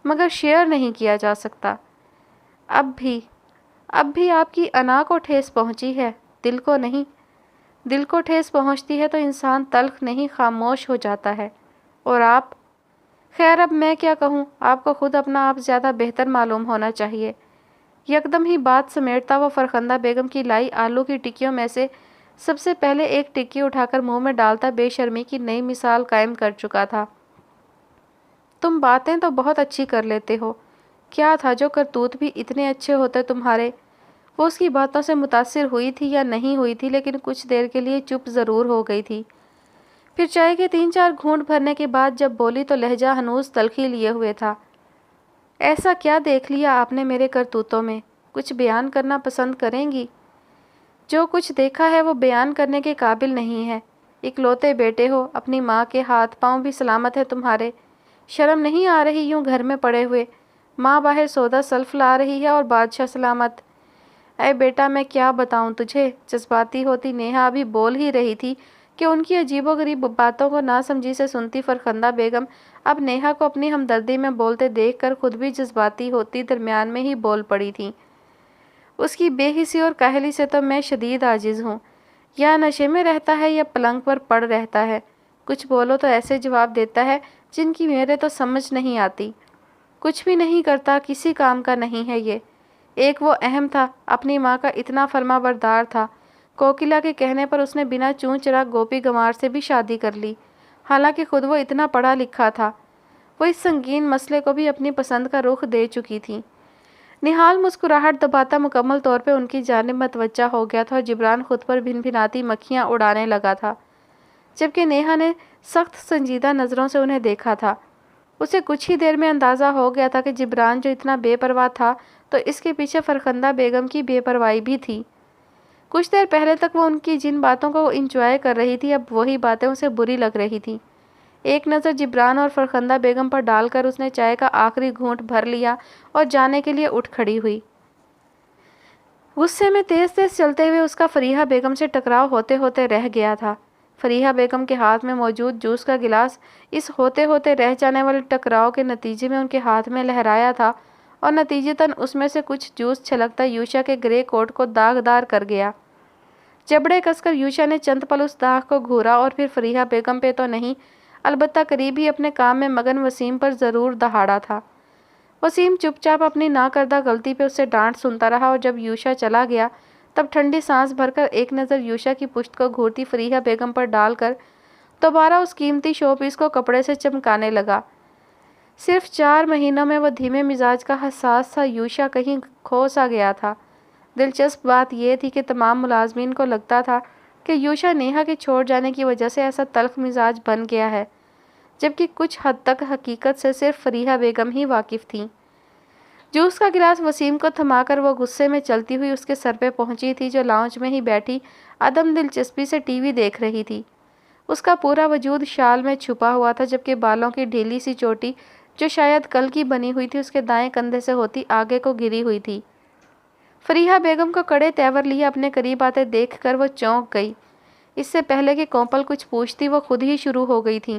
مگر شیئر نہیں کیا جا سکتا۔ اب بھی آپ کی انا کو ٹھیس پہنچی ہے، دل کو نہیں۔ دل کو ٹھیس پہنچتی ہے تو انسان تلخ نہیں خاموش ہو جاتا ہے، اور آپ… خیر اب میں کیا کہوں، آپ کو خود اپنا آپ زیادہ بہتر معلوم ہونا چاہیے۔ یکدم ہی بات سمیٹتا وہ فرخندہ بیگم کی لائی آلو کی ٹکیوں میں سے سب سے پہلے ایک ٹکی اٹھا کر منہ میں ڈالتا بے شرمی کی نئی مثال قائم کر چکا تھا۔ تم باتیں تو بہت اچھی کر لیتے ہو، کیا تھا جو کرتوت بھی اتنے اچھے ہوتے تمہارے۔ وہ اس کی باتوں سے متاثر ہوئی تھی یا نہیں ہوئی تھی لیکن کچھ دیر کے لیے چپ ضرور ہو گئی تھی۔ پھر چائے کے 3-4 گھونٹ بھرنے کے بعد جب بولی تو لہجہ ہنوز تلخی لیے ہوئے تھا۔ ایسا کیا دیکھ لیا آپ نے میرے کرتوتوں میں؟ کچھ بیان کرنا پسند کریں گی؟ جو کچھ دیکھا ہے وہ بیان کرنے کے قابل نہیں ہے۔ اکلوتے بیٹے ہو، اپنی ماں کے ہاتھ پاؤں بھی سلامت ہے تمہارے، شرم نہیں آ رہی یوں گھر میں پڑے ہوئے؟ ماں باہر سودا سلف لا رہی ہے اور بادشاہ سلامت۔ اے بیٹا میں کیا بتاؤں تجھے، جذباتی ہوتی نیہا ابھی بول ہی رہی تھی کہ ان کی عجیب و غریب باتوں کو ناسمجھی سے سنتی فرخندہ بیگم اب نیہا کو اپنی ہمدردی میں بولتے دیکھ کر خود بھی جذباتی ہوتی درمیان میں ہی بول پڑی تھی۔ اس کی بے حسی اور کاہلی سے تو میں شدید عاجز ہوں، یا نشے میں رہتا ہے یا پلنگ پر پڑ رہتا ہے، کچھ بولو تو ایسے جواب دیتا ہے جن کی میرے تو سمجھ نہیں آتی۔ کچھ بھی نہیں کرتا، کسی کام کا نہیں ہے یہ۔ ایک وہ اہم تھا، اپنی ماں کا اتنا فرما بردار تھا، کوکیلا کے کہنے پر اس نے بنا چون چراغ گوپی گنوار سے بھی شادی کر لی، حالانکہ خود وہ اتنا پڑھا لکھا تھا۔ وہ اس سنگین مسئلے کو بھی اپنی پسند کا رخ دے چکی تھی۔ نہال مسکراہٹ دباتا مکمل طور پہ ان کی جانب متوجہ ہو گیا تھا اور جبران خود پر بھن بھناتی مکھیاں اڑانے لگا تھا، جبکہ نیہا نے سخت سنجیدہ نظروں سے انہیں دیکھا تھا۔ اسے کچھ ہی دیر میں اندازہ ہو گیا تھا کہ جبران جو اتنا بے پرواہ تھا تو اس کے پیچھے فرخندہ بیگم کی بے پرواہی بھی تھی۔ کچھ دیر پہلے تک وہ ان کی جن باتوں کو انجوائے کر رہی تھی اب وہی باتیں اسے بری لگ رہی تھیں۔ ایک نظر جبران اور فرخندہ بیگم پر ڈال کر اس نے چائے کا آخری گھونٹ بھر لیا اور جانے کے لیے اٹھ کھڑی ہوئی۔ غصے میں تیز تیز چلتے ہوئے اس کا فریحہ بیگم سے ٹکراؤ ہوتے ہوتے رہ گیا تھا۔ فریحہ بیگم کے ہاتھ میں موجود جوس کا گلاس اس ہوتے ہوتے رہ جانے والے ٹکراؤ کے نتیجے میں ان کے ہاتھ میں لہرایا تھا اور نتیجتاً اس میں سے کچھ جوس چھلکتا یوشا کے گرے کوٹ کو داغدار کر گیا۔ جبڑے کس کر یوشا نے چند پل اس داغ کو گھورا اور پھر فریحہ بیگم پہ تو نہیں البتہ قریب ہی اپنے کام میں مگن وسیم پر ضرور دہاڑا تھا۔ وسیم چپ چاپ اپنی ناکردہ غلطی پہ اس سے ڈانٹ سنتا رہا اور جب یوشا چلا گیا تب ٹھنڈی سانس بھر کر ایک نظر یوشا کی پشت کو گھورتی فریحہ بیگم پر ڈال کر دوبارہ اس قیمتی شو پیس کو کپڑے سے چمکانے لگا۔ صرف 4 مہینوں میں وہ دھیمے مزاج کا حساس سا یوشا کہیں کھو سا گیا تھا۔ دلچسپ بات یہ تھی کہ تمام ملازمین کو لگتا تھا کہ یوشا نیہا کے چھوڑ جانے کی وجہ سے ایسا تلخ مزاج بن گیا ہے، جبکہ کچھ حد تک حقیقت سے صرف فریحہ بیگم ہی واقف تھیں۔ جوس کا گلاس وسیم کو تھما کر وہ غصے میں چلتی ہوئی اس کے سر پہ پہنچی تھی جو لاؤنج میں ہی بیٹھی عدم دلچسپی سے ٹی وی دیکھ رہی تھی۔ اس کا پورا وجود شال میں چھپا ہوا تھا جبکہ بالوں کی ڈھیلی سی چوٹی جو شاید کل کی بنی ہوئی تھی اس کے دائیں کندھے سے ہوتی آگے کو گری ہوئی تھی۔ فریحہ بیگم کو کڑے تیور لیے اپنے قریب آتے دیکھ کر وہ چونک گئی۔ اس سے پہلے کہ کومپل کچھ پوچھتی وہ خود ہی شروع ہو گئی تھی۔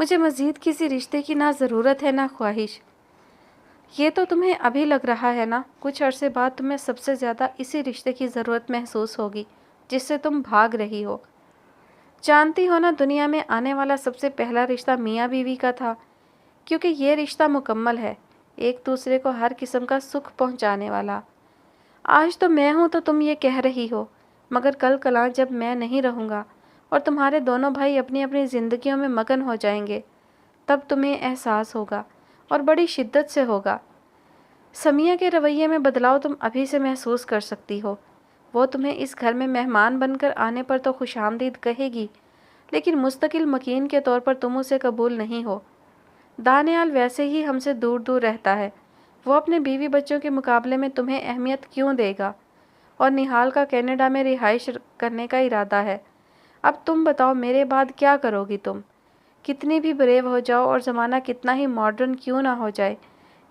مجھے مزید کسی رشتے کی نہ ضرورت ہے نہ خواہش۔ یہ تو تمہیں ابھی لگ رہا ہے نا، کچھ عرصے بعد تمہیں سب سے زیادہ اسی رشتے کی ضرورت محسوس ہوگی جس سے تم بھاگ رہی ہو۔ جانتی ہو نا، دنیا میں آنے والا سب سے پہلا رشتہ میاں بیوی کا تھا، کیونکہ یہ رشتہ مکمل ہے، ایک دوسرے کو ہر قسم کا سکھ پہنچانے والا۔ آج تو میں ہوں تو تم یہ کہہ رہی ہو، مگر کل کلاں جب میں نہیں رہوں گا اور تمہارے دونوں بھائی اپنی اپنی زندگیوں میں مگن ہو جائیں گے، تب تمہیں احساس ہوگا اور بڑی شدت سے ہوگا۔ سمیہ کے رویے میں بدلاؤ تم ابھی سے محسوس کر سکتی ہو۔ وہ تمہیں اس گھر میں مہمان بن کر آنے پر تو خوش آمدید کہے گی، لیکن مستقل مکین کے طور پر تم اسے قبول نہیں ہو۔ دانیال ویسے ہی ہم سے دور دور رہتا ہے، وہ اپنے بیوی بچوں کے مقابلے میں تمہیں اہمیت کیوں دے گا؟ اور نہال کا کینیڈا میں رہائش کرنے کا ارادہ ہے۔ اب تم بتاؤ، میرے بعد کیا کرو گی تم؟ کتنی بھی بریو ہو جاؤ اور زمانہ کتنا ہی ماڈرن کیوں نہ ہو جائے،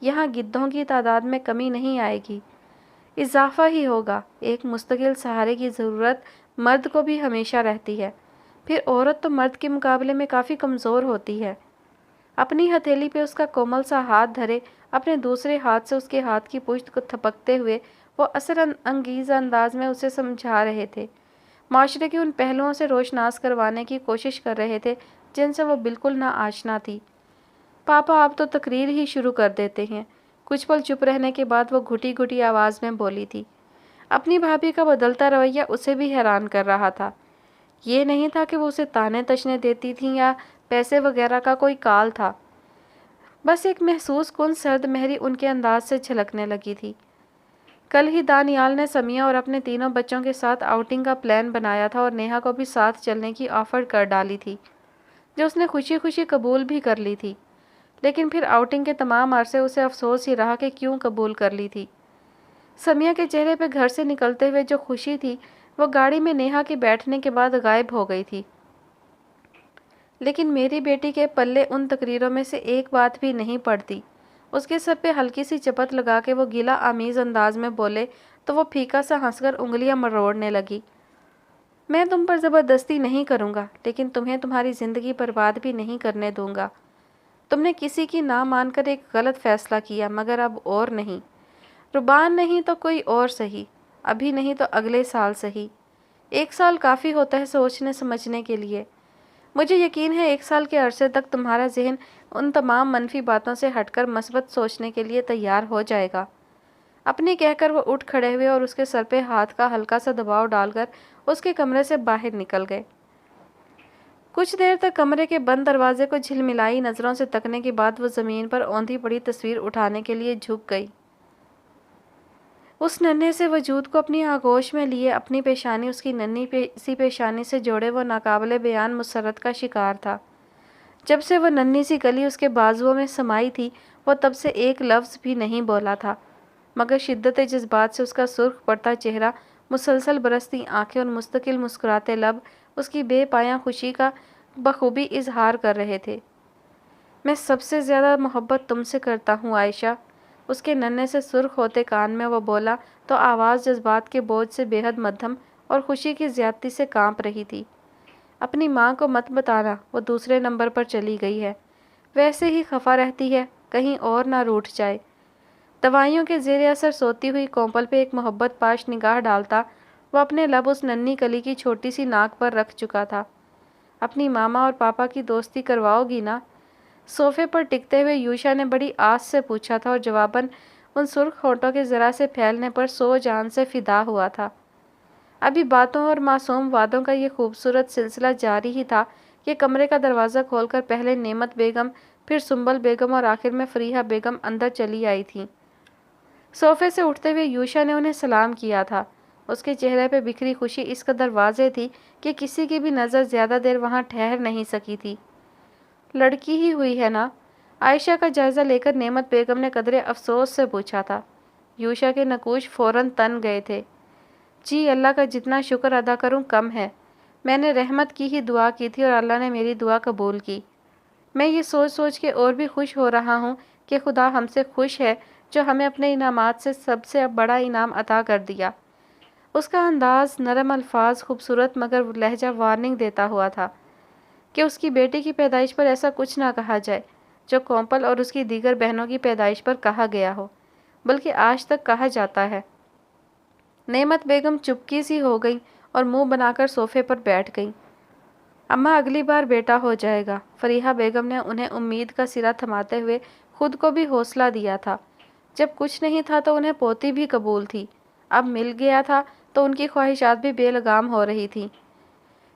یہاں گدھوں کی تعداد میں کمی نہیں آئے گی، اضافہ ہی ہوگا۔ ایک مستقل سہارے کی ضرورت مرد کو بھی ہمیشہ رہتی ہے، پھر عورت تو مرد کے مقابلے میں کافی کمزور ہوتی ہے۔ اپنی ہتھیلی پہ اس کا کومل سا ہاتھ دھرے اپنے دوسرے ہاتھ سے اس کے ہاتھ کی پشت کو تھپکتے ہوئے وہ اثر انگیز انداز میں اسے سمجھا رہے تھے، معاشرے کے ان پہلوؤں سے روشناس کروانے کی کوشش کر رہے تھے جن سے وہ بالکل نہ آشنا تھی۔ پاپا آپ تو تقریر ہی شروع کر دیتے ہیں۔ کچھ پل چپ رہنے کے بعد وہ گھٹی گھٹی آواز میں بولی تھی۔ اپنی بھابھی کا بدلتا رویہ اسے بھی حیران کر رہا تھا۔ یہ نہیں تھا کہ وہ اسے تانے تشنے دیتی تھیں یا پیسے وغیرہ کا کوئی کال تھا، بس ایک محسوس کن سرد مہری ان کے انداز سے جھلکنے لگی تھی۔ کل ہی دانیال نے سمیہ اور اپنے تینوں بچوں کے ساتھ آؤٹنگ کا پلان بنایا تھا اور نیہا کو بھی ساتھ چلنے کی آفر کر ڈالی تھی، جو اس نے خوشی خوشی قبول بھی کر لی تھی، لیکن پھر آؤٹنگ کے تمام عرصے اسے افسوس ہی رہا کہ کیوں قبول کر لی تھی۔ سمیہ کے چہرے پہ گھر سے نکلتے ہوئے جو خوشی تھی وہ گاڑی میں نیہا کے بیٹھنے کے بعد غائب ہو گئی تھی۔ لیکن میری بیٹی کے پلے ان تقریروں میں سے ایک بات بھی نہیں پڑتی۔ اس کے سر پہ ہلکی سی چپت لگا کے وہ گلہ آمیز انداز میں بولے تو وہ پھیکا سا ہنس کر انگلیاں مروڑنے لگی۔ میں تم پر زبردستی نہیں کروں گا، لیکن تمہیں تمہاری زندگی برباد بھی نہیں کرنے دوں گا۔ تم نے کسی کی نہ مان کر ایک غلط فیصلہ کیا، مگر اب اور نہیں۔ ربان نہیں تو کوئی اور سہی، ابھی نہیں تو اگلے سال سہی۔ 1 سال کافی ہوتا ہے سوچنے سمجھنے کے لیے۔ مجھے یقین ہے 1 سال کے عرصے تک تمہارا ذہن ان تمام منفی باتوں سے ہٹ کر مثبت سوچنے کے لیے تیار ہو جائے گا۔ اپنی کہہ کر وہ اٹھ کھڑے ہوئے اور اس کے سر پہ ہاتھ کا ہلکا سا دباؤ ڈال کر اس کے کمرے سے باہر نکل گئے۔ کچھ دیر تک کمرے کے بند دروازے کو جھلملائی نظروں سے تکنے کے بعد وہ زمین پر اوندھی پڑی تصویر اٹھانے کے لیے جھک گئی۔ اس ننھے سے وجود کو اپنی آغوش میں لیے اپنی پیشانی اس کی ننھی سی پیشانی سے جوڑے وہ ناقابل بیان مسرت کا شکار تھا۔ جب سے وہ ننھی سی کلی اس کے بازوؤں میں سمائی تھی وہ تب سے ایک لفظ بھی نہیں بولا تھا، مگر شدت جذبات سے اس کا سرخ پڑتا چہرہ، مسلسل برستی آنکھیں اور مستقل مسکراتے لب اس کی بے پایاں خوشی کا بخوبی اظہار کر رہے تھے۔ میں سب سے زیادہ محبت تم سے کرتا ہوں عائشہ، اس کے ننھے سے سرخ ہوتے کان میں وہ بولا تو آواز جذبات کے بوجھ سے بے حد مدھم اور خوشی کی زیادتی سے کانپ رہی تھی۔ اپنی ماں کو مت بتانا وہ دوسرے نمبر پر چلی گئی ہے، ویسے ہی خفا رہتی ہے، کہیں اور نہ روٹھ جائے۔ دوائیوں کے زیر اثر سوتی ہوئی کومپل پہ ایک محبت پاش نگاہ ڈالتا وہ اپنے لب اس ننھی کلی کی چھوٹی سی ناک پر رکھ چکا تھا۔ اپنی ماما اور پاپا کی دوستی کرواؤ گی نا؟ صوفے پر ٹکتے ہوئے یوشا نے بڑی آس سے پوچھا تھا اور جواباً ان سرخ ہونٹوں کے ذرا سے پھیلنے پر سو جان سے فدا ہوا تھا۔ ابھی باتوں اور معصوم وعدوں کا یہ خوبصورت سلسلہ جاری ہی تھا کہ کمرے کا دروازہ کھول کر پہلے نعمت بیگم، پھر سنبل بیگم اور آخر میں فریحہ بیگم اندر چلی آئی تھیں۔ صوفے سے اٹھتے ہوئے یوشا نے انہیں سلام کیا تھا۔ اس کے چہرے پہ بکھری خوشی اس قدر واضح تھی کہ کسی کی بھی نظر زیادہ دیر وہاں ٹھہر نہیں سکی تھی۔ لڑکی ہی ہوئی ہے نا؟ عائشہ کا جائزہ لے کر نعمت بیگم نے قدرے افسوس سے پوچھا تھا۔ یوشا کے نقوش فوراً تن گئے تھے۔ جی اللہ کا جتنا شکر ادا کروں کم ہے، میں نے رحمت کی ہی دعا کی تھی اور اللہ نے میری دعا قبول کی۔ میں یہ سوچ سوچ کے اور بھی خوش ہو رہا ہوں کہ خدا ہم سے خوش ہے جو ہمیں اپنے انعامات سے سب سے بڑا انعام عطا کر دیا۔ اس کا انداز نرم، الفاظ خوبصورت مگر لہجہ وارننگ دیتا ہوا تھا۔ کہ اس کی بیٹی کی پیدائش پر ایسا کچھ نہ کہا جائے جو کومپل اور اس کی دیگر بہنوں کی پیدائش پر کہا گیا ہو، بلکہ آج تک کہا جاتا ہے۔ نعمت بیگم چپکی سی ہو گئی اور منہ بنا کر صوفے پر بیٹھ گئی۔ اماں اگلی بار بیٹا ہو جائے گا۔ فریحہ بیگم نے انہیں امید کا سرا تھماتے ہوئے خود کو بھی حوصلہ دیا تھا۔ جب کچھ نہیں تھا تو انہیں پوتی بھی قبول تھی، اب مل گیا تھا تو ان کی خواہشات بھی بے لگام ہو رہی تھیں۔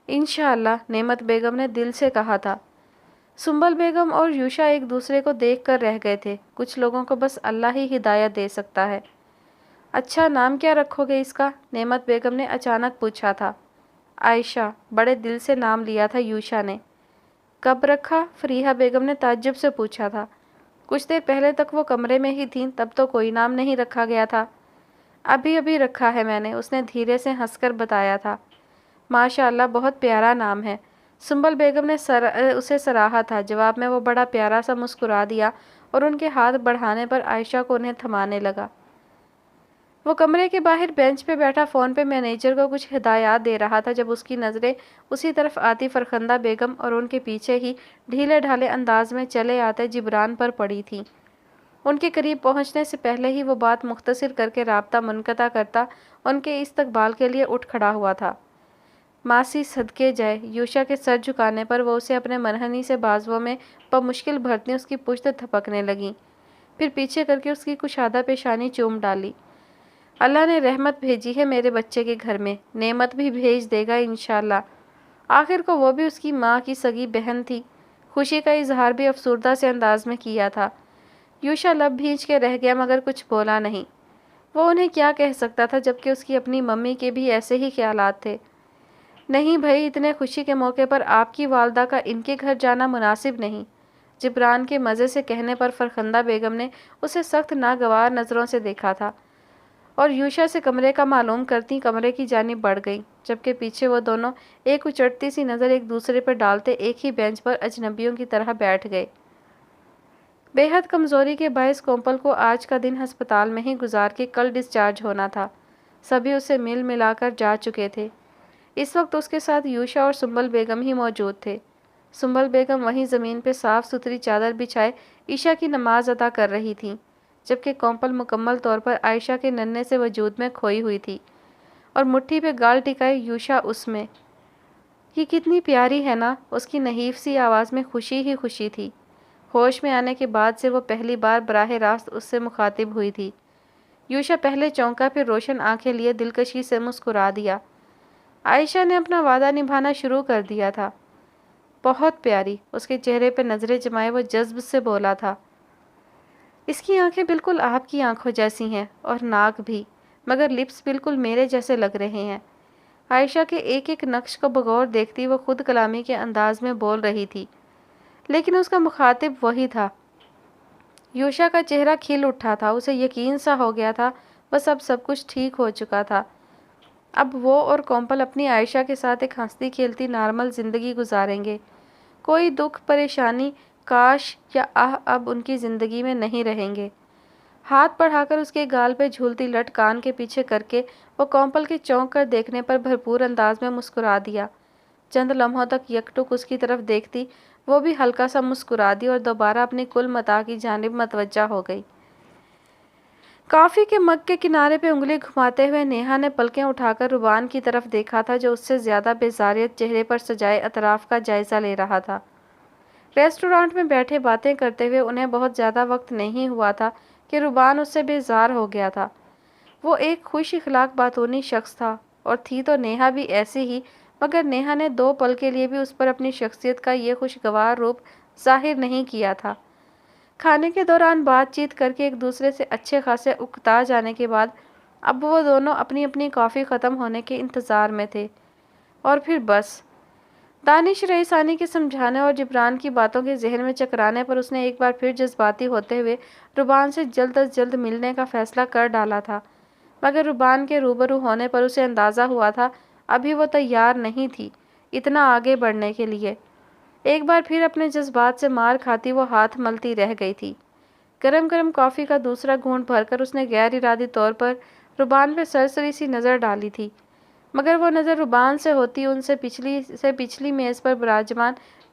انشاءاللہ، نعمت بیگم نے دل سے کہا تھا۔ سنبل بیگم اور یوشا ایک دوسرے کو دیکھ کر رہ گئے تھے۔ کچھ لوگوں کو بس اللہ ہی ہدایت دے سکتا ہے۔ اچھا، نام کیا رکھو گے اس کا؟ نعمت بیگم نے اچانک پوچھا تھا۔ عائشہ، بڑے دل سے نام لیا تھا یوشا نے۔ کب رکھا؟ فریحہ بیگم نے تعجب سے پوچھا تھا۔ کچھ دیر پہلے تک وہ کمرے میں ہی تھیں، تب تو کوئی نام نہیں رکھا گیا تھا۔ ابھی ابھی رکھا ہے میں نے، اس نے دھیرے سے ہنس کر بتایا تھا۔ ماشاءاللہ، بہت پیارا نام ہے۔ سنبل بیگم نے اسے سراہا تھا۔ جواب میں وہ بڑا پیارا سا مسکرا دیا اور ان کے ہاتھ بڑھانے پر عائشہ کو انہیں تھمانے لگا۔ وہ کمرے کے باہر بینچ پہ بیٹھا فون پہ مینیجر کو کچھ ہدایات دے رہا تھا جب اس کی نظریں اسی طرف آتی فرخندہ بیگم اور ان کے پیچھے ہی ڈھیلے ڈھالے انداز میں چلے آتے جبران پر پڑی تھی۔ ان کے قریب پہنچنے سے پہلے ہی وہ بات مختصر کر کے رابطہ منقطع کرتا ان کے استقبال کے لیے اٹھ کھڑا ہوا تھا۔ ماسی صدقے جائے، یوشا کے سر جھکانے پر وہ اسے اپنے منحنی سے بازوؤں میں بمشکل بھرتی اس کی پشت تھپکنے لگیں، پھر پیچھے کر کے اس کی کشادہ پیشانی چوم ڈالی۔ اللہ نے رحمت بھیجی ہے میرے بچے کے گھر میں، نعمت بھی بھیج دے گا انشاءاللہ۔ آخر کو وہ بھی اس کی ماں کی سگی بہن تھی۔ خوشی کا اظہار بھی افسردہ سے انداز میں کیا تھا۔ یوشا لب بھینچ کے رہ گیا مگر کچھ بولا نہیں۔ وہ انہیں کیا کہہ سکتا تھا جبکہ اس کی اپنی ممی کے بھی ایسے ہی خیالات تھے۔ نہیں بھائی، اتنے خوشی کے موقع پر آپ کی والدہ کا ان کے گھر جانا مناسب نہیں، جبران کے مزے سے کہنے پر فرخندہ بیگم نے اسے سخت ناگوار نظروں سے دیکھا تھا اور یوشا سے کمرے کا معلوم کرتی کمرے کی جانب بڑھ گئی، جبکہ پیچھے وہ دونوں ایک اچٹتی سی نظر ایک دوسرے پر ڈالتے ایک ہی بینچ پر اجنبیوں کی طرح بیٹھ گئے۔ بے حد کمزوری کے باعث کومپل کو آج کا دن ہسپتال میں ہی گزار کے کل ڈسچارج ہونا تھا۔ سبھی اسے مل ملا کر جا چکے تھے۔ اس وقت اس کے ساتھ یوشا اور سنبل بیگم ہی موجود تھے۔ سنبل بیگم وہیں زمین پہ صاف ستھری چادر بچھائے عشاء کی نماز ادا کر رہی تھیں، جبکہ کومپل مکمل طور پر عائشہ کے ننھے سے وجود میں کھوئی ہوئی تھی اور مٹھی پہ گال ٹکائے یوشا اس میں۔ یہ کتنی پیاری ہے نا، اس کی نحیف سی آواز میں خوشی ہی خوشی تھی۔ ہوش میں آنے کے بعد سے وہ پہلی بار براہ راست اس سے مخاطب ہوئی تھی۔ یوشا پہلے چونکا پھر روشن آنکھیں لیے دلکشی سے مسکرا دیا۔ عائشہ نے اپنا وعدہ نبھانا شروع کر دیا تھا۔ بہت پیاری، اس کے چہرے پہ نظریں جمائے وہ جذب سے بولا تھا۔ اس کی آنکھیں بالکل آپ کی آنکھوں جیسی ہیں اور ناک بھی، مگر لپس بالکل میرے جیسے لگ رہے ہیں۔ عائشہ کے ایک ایک نقش کو بغور دیکھتی وہ خود کلامی کے انداز میں بول رہی تھی، لیکن اس کا مخاطب وہی تھا۔ یوشا کا چہرہ کھل اٹھا تھا، اسے یقین سا ہو گیا تھا بس اب سب کچھ ٹھیک ہو چکا تھا۔ اب وہ اور کومپل اپنی عائشہ کے ساتھ ایک ہنستی کھیلتی نارمل زندگی گزاریں گے۔ کوئی دکھ، پریشانی، کاش یا اب ان کی زندگی میں نہیں رہیں گے۔ ہاتھ بڑھا کر اس کے گال پہ جھولتی لٹ کان کے پیچھے کر کے وہ کومپل کے چونک کر دیکھنے پر بھرپور انداز میں مسکرا دیا۔ چند لمحوں تک یکٹک اس کی طرف دیکھتی وہ بھی ہلکا سا مسکرا دی اور دوبارہ اپنی کل متاع کی جانب متوجہ ہو گئی۔ کافی کے مگ کے کنارے پہ انگلی گھماتے ہوئے نیہا نے پلکیں اٹھا کر روبان کی طرف دیکھا تھا جو اس سے زیادہ بیزاریت چہرے پر سجائے اطراف کا جائزہ لے رہا تھا۔ ریسٹورانٹ میں بیٹھے باتیں کرتے ہوئے انہیں بہت زیادہ وقت نہیں ہوا تھا کہ روبان اس سے بیزار ہو گیا تھا۔ وہ ایک خوش اخلاق باتونی شخص تھا اور تھی تو نیہا بھی ایسی ہی، مگر نیہا نے دو پل کے لیے بھی اس پر اپنی شخصیت کا یہ خوشگوار روپ ظاہر نہیں کیا تھا۔ کھانے کے دوران بات چیت کر کے ایک دوسرے سے اچھے خاصے اکتا جانے کے بعد اب وہ دونوں اپنی اپنی کافی ختم ہونے کے انتظار میں تھے اور پھر بس۔ دانش رئیسانی کے سمجھانے اور جبران کی باتوں کے ذہن میں چکرانے پر اس نے ایک بار پھر جذباتی ہوتے ہوئے روبان سے جلد از جلد ملنے کا فیصلہ کر ڈالا تھا، مگر روبان کے روبرو ہونے پر اسے اندازہ ہوا تھا ابھی وہ تیار نہیں تھی اتنا آگے بڑھنے کے لیے۔ ایک بار پھر اپنے جذبات سے مار کھاتی وہ ہاتھ ملتی رہ گئی تھی۔ گرم گرم کافی کا دوسرا گھونٹ بھر کر اس نے غیر ارادی طور پر روبان پہ سرسری سی نظر ڈالی تھی، مگر وہ نظر روبان سے ہوتی ان سے پچھلی میز پر براجمان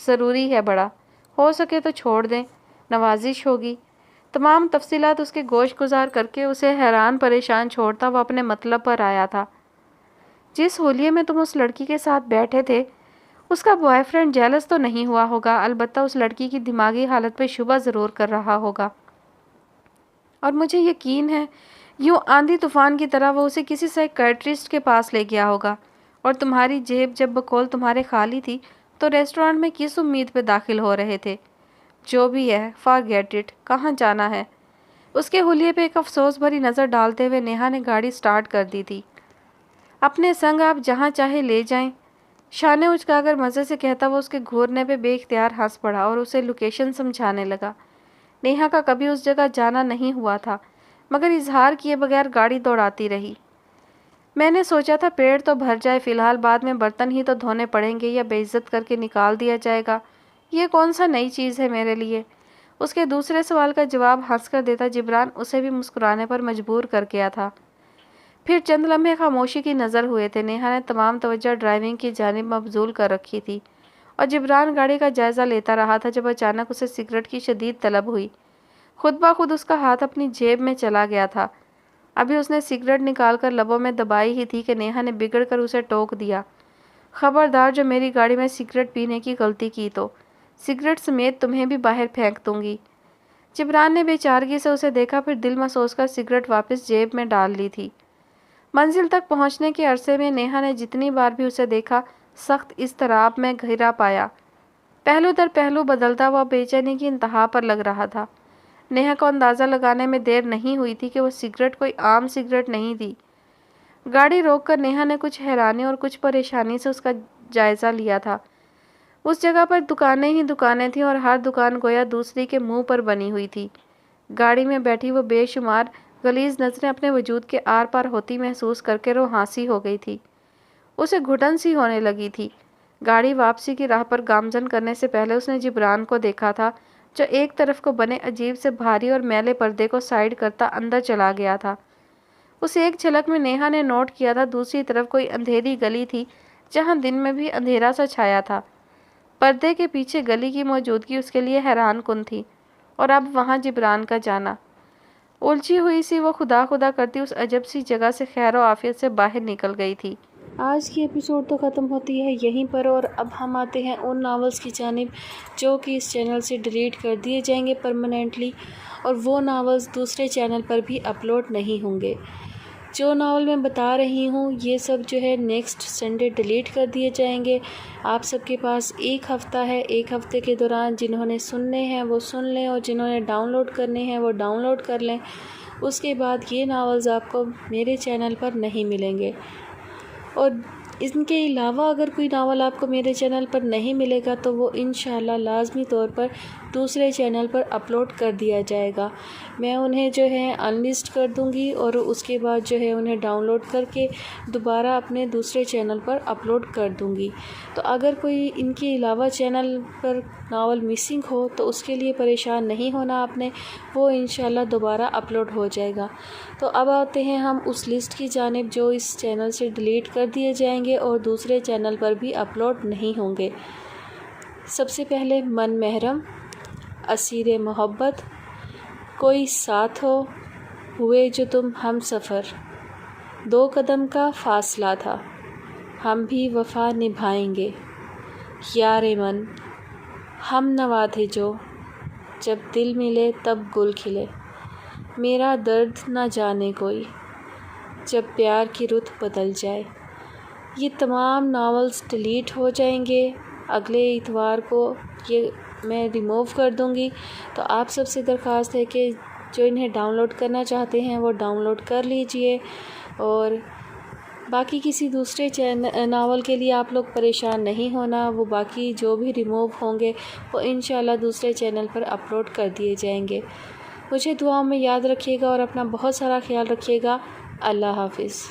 ضروری ہے بڑا، ہو سکے تو چھوڑ دیں، نوازش ہوگی۔ تمام تفصیلات اس کے گوش گزار کر کے اسے حیران پریشان چھوڑتا وہ اپنے مطلب پر آیا تھا۔ جس حلیے میں تم اس لڑکی کے ساتھ بیٹھے تھے، اس کا بوائے فرینڈ جیلس تو نہیں ہوا ہوگا، البتہ اس لڑکی کی دماغی حالت پہ شبہ ضرور کر رہا ہوگا۔ اور مجھے یقین ہے یوں آندھی طوفان کی طرح وہ اسے کسی سائیکیٹرسٹ کے پاس لے گیا ہوگا۔ اور تمہاری جیب جب بقول تمہارے خالی تھی تو ریسٹورانٹ میں کس امید پہ داخل ہو رہے تھے؟ جو بھی ہے، فارگیٹ اٹ، کہاں جانا ہے؟ اس کے حلیے پہ ایک افسوس بھری نظر ڈالتے ہوئے نیہا نے گاڑی سٹارٹ کر دی تھی۔ اپنے سنگ آپ جہاں چاہے لے جائیں، شانے اچکا کر مزے سے کہتا وہ اس کے گھورنے پہ بے اختیار ہنس پڑا اور اسے لوکیشن سمجھانے لگا۔ نیہا کا کبھی اس جگہ جانا نہیں ہوا تھا، مگر اظہار کیے بغیر گاڑی دوڑاتی رہی۔ میں نے سوچا تھا پیٹ تو بھر جائے، فی الحال بعد میں برتن ہی تو دھونے پڑیں گے یا بے عزت کر کے نکال دیا جائے گا، یہ کون سا نئی چیز ہے میرے لیے؟ اس کے دوسرے سوال کا جواب ہنس کر دیتا جبران اسے بھی مسکرانے پر مجبور کر گیا تھا۔ پھر چند لمحے خاموشی کی نظر ہوئے تھے۔ نیہا نے تمام توجہ ڈرائیونگ کی جانب مبذول کر رکھی تھی اور جبران گاڑی کا جائزہ لیتا رہا تھا جب اچانک اسے سگریٹ کی شدید طلب ہوئی۔ خود بخود اس کا ہاتھ اپنی جیب میں چلا گیا تھا۔ ابھی اس نے سگریٹ نکال کر لبوں میں دبائی ہی تھی کہ نیہا نے بگڑ کر اسے ٹوک دیا، خبردار جو میری گاڑی میں سگریٹ پینے کی غلطی کی تو سگریٹ سمیت تمہیں بھی باہر پھینک دوں گی۔ جبران نے بے چارگی سے اسے دیکھا، پھر دل مسوس کر سگریٹ واپس جیب میں ڈال لی تھی۔ منزل تک پہنچنے کے عرصے میں نیہا نے جتنی بار بھی اسے دیکھا سخت اضطراب میں گھرا پایا۔ پہلو در پہلو بدلتا ہوا بے چینی کی انتہا پر لگ رہا تھا۔ نیہا کو اندازہ لگانے میں دیر نہیں ہوئی تھی کہ وہ سگریٹ کوئی عام سگریٹ نہیں تھی۔ گاڑی روک کر نیہا نے کچھ حیرانی اور کچھ پریشانی سے اس کا جائزہ لیا تھا۔ اس جگہ پر دکانیں ہی دکانیں تھیں اور ہر دکان گویا دوسری کے منہ پر بنی ہوئی تھی۔ گاڑی میں بیٹھی وہ بے شمار غلیظ نظریں اپنے وجود کے آر پار ہوتی محسوس کر کے روحانسی ہو گئی تھی۔ اسے گھٹن سی ہونے لگی تھی۔ گاڑی واپسی کی راہ پر گامزن کرنے سے پہلے اس نے جبران کو دیکھا تھا جو ایک طرف کو بنے عجیب سے بھاری اور میلے پردے کو سائیڈ کرتا اندر چلا گیا تھا۔ اس ایک جھلک میں نیہا نے نوٹ کیا تھا دوسری طرف کوئی اندھیری گلی تھی جہاں دن میں بھی اندھیرا سا چھایا تھا۔ پردے کے پیچھے گلی کی موجودگی اس کے لیے حیران کن تھی، اور اب وہاں جبران کا جانا۔ الجھی ہوئی سی وہ خدا خدا کرتی اس عجب سی جگہ سے خیر و عافیت سے باہر نکل گئی تھی۔ آج کی ایپیسوڈ تو ختم ہوتی ہے یہیں پر، اور اب ہم آتے ہیں ان ناولز کی جانب جو کہ اس چینل سے ڈیلیٹ کر دیے جائیں گے پرماننٹلی، اور وہ ناولز دوسرے چینل پر بھی اپلوڈ نہیں ہوں گے۔ جو ناول میں بتا رہی ہوں یہ سب جو ہے نیکسٹ سنڈے ڈیلیٹ کر دیے جائیں گے۔ آپ سب کے پاس ایک ہفتہ ہے، ایک ہفتے کے دوران جنہوں نے سننے ہیں وہ سن لیں اور جنہوں نے ڈاؤن لوڈ کرنے ہیں وہ ڈاؤن لوڈ کر لیں۔ اس کے بعد یہ ناولز آپ کو میرے چینل پر نہیں ملیں گے، اور ان کے علاوہ اگر کوئی ناول آپ کو میرے چینل پر نہیں ملے گا تو وہ انشاءاللہ لازمی طور پر دوسرے چینل پر اپلوڈ کر دیا جائے گا۔ میں انہیں جو ہے ان لسٹ کر دوں گی اور اس کے بعد جو ہے انہیں ڈاؤن لوڈ کر کے دوبارہ اپنے دوسرے چینل پر اپلوڈ کر دوں گی۔ تو اگر کوئی ان کے علاوہ چینل پر ناول مسنگ ہو تو اس کے لیے پریشان نہیں ہونا آپ نے، وہ انشاءاللہ دوبارہ اپلوڈ ہو جائے گا۔ تو اب آتے ہیں ہم اس لسٹ کی جانب جو اس چینل سے ڈیلیٹ کر دیے جائیں گے اور دوسرے چینل پر بھی اپلوڈ نہیں ہوں گے۔ سب سے پہلے من محرم، اسیر محبت، کوئی ساتھ ہو، ہوئے جو تم ہم سفر، 2 قدم کا فاصلہ تھا، ہم بھی وفا نبھائیں گے، یار من، ہم نوا تھے جو، جب دل ملے تب گل کھلے، میرا درد نہ جانے کوئی، جب پیار کی رت بدل جائے۔ یہ تمام ناولز ڈیلیٹ ہو جائیں گے اگلے اتوار کو، یہ میں ریموو کر دوں گی۔ تو آپ سب سے درخواست ہے کہ جو انہیں ڈاؤن لوڈ کرنا چاہتے ہیں وہ ڈاؤن لوڈ کر لیجئے، اور باقی کسی دوسرے ناول کے لیے آپ لوگ پریشان نہیں ہونا، وہ باقی جو بھی ریموو ہوں گے وہ انشاءاللہ دوسرے چینل پر اپلوڈ کر دیے جائیں گے۔ مجھے دعاؤں میں یاد رکھیے گا اور اپنا بہت سارا خیال رکھیے گا۔ اللہ حافظ۔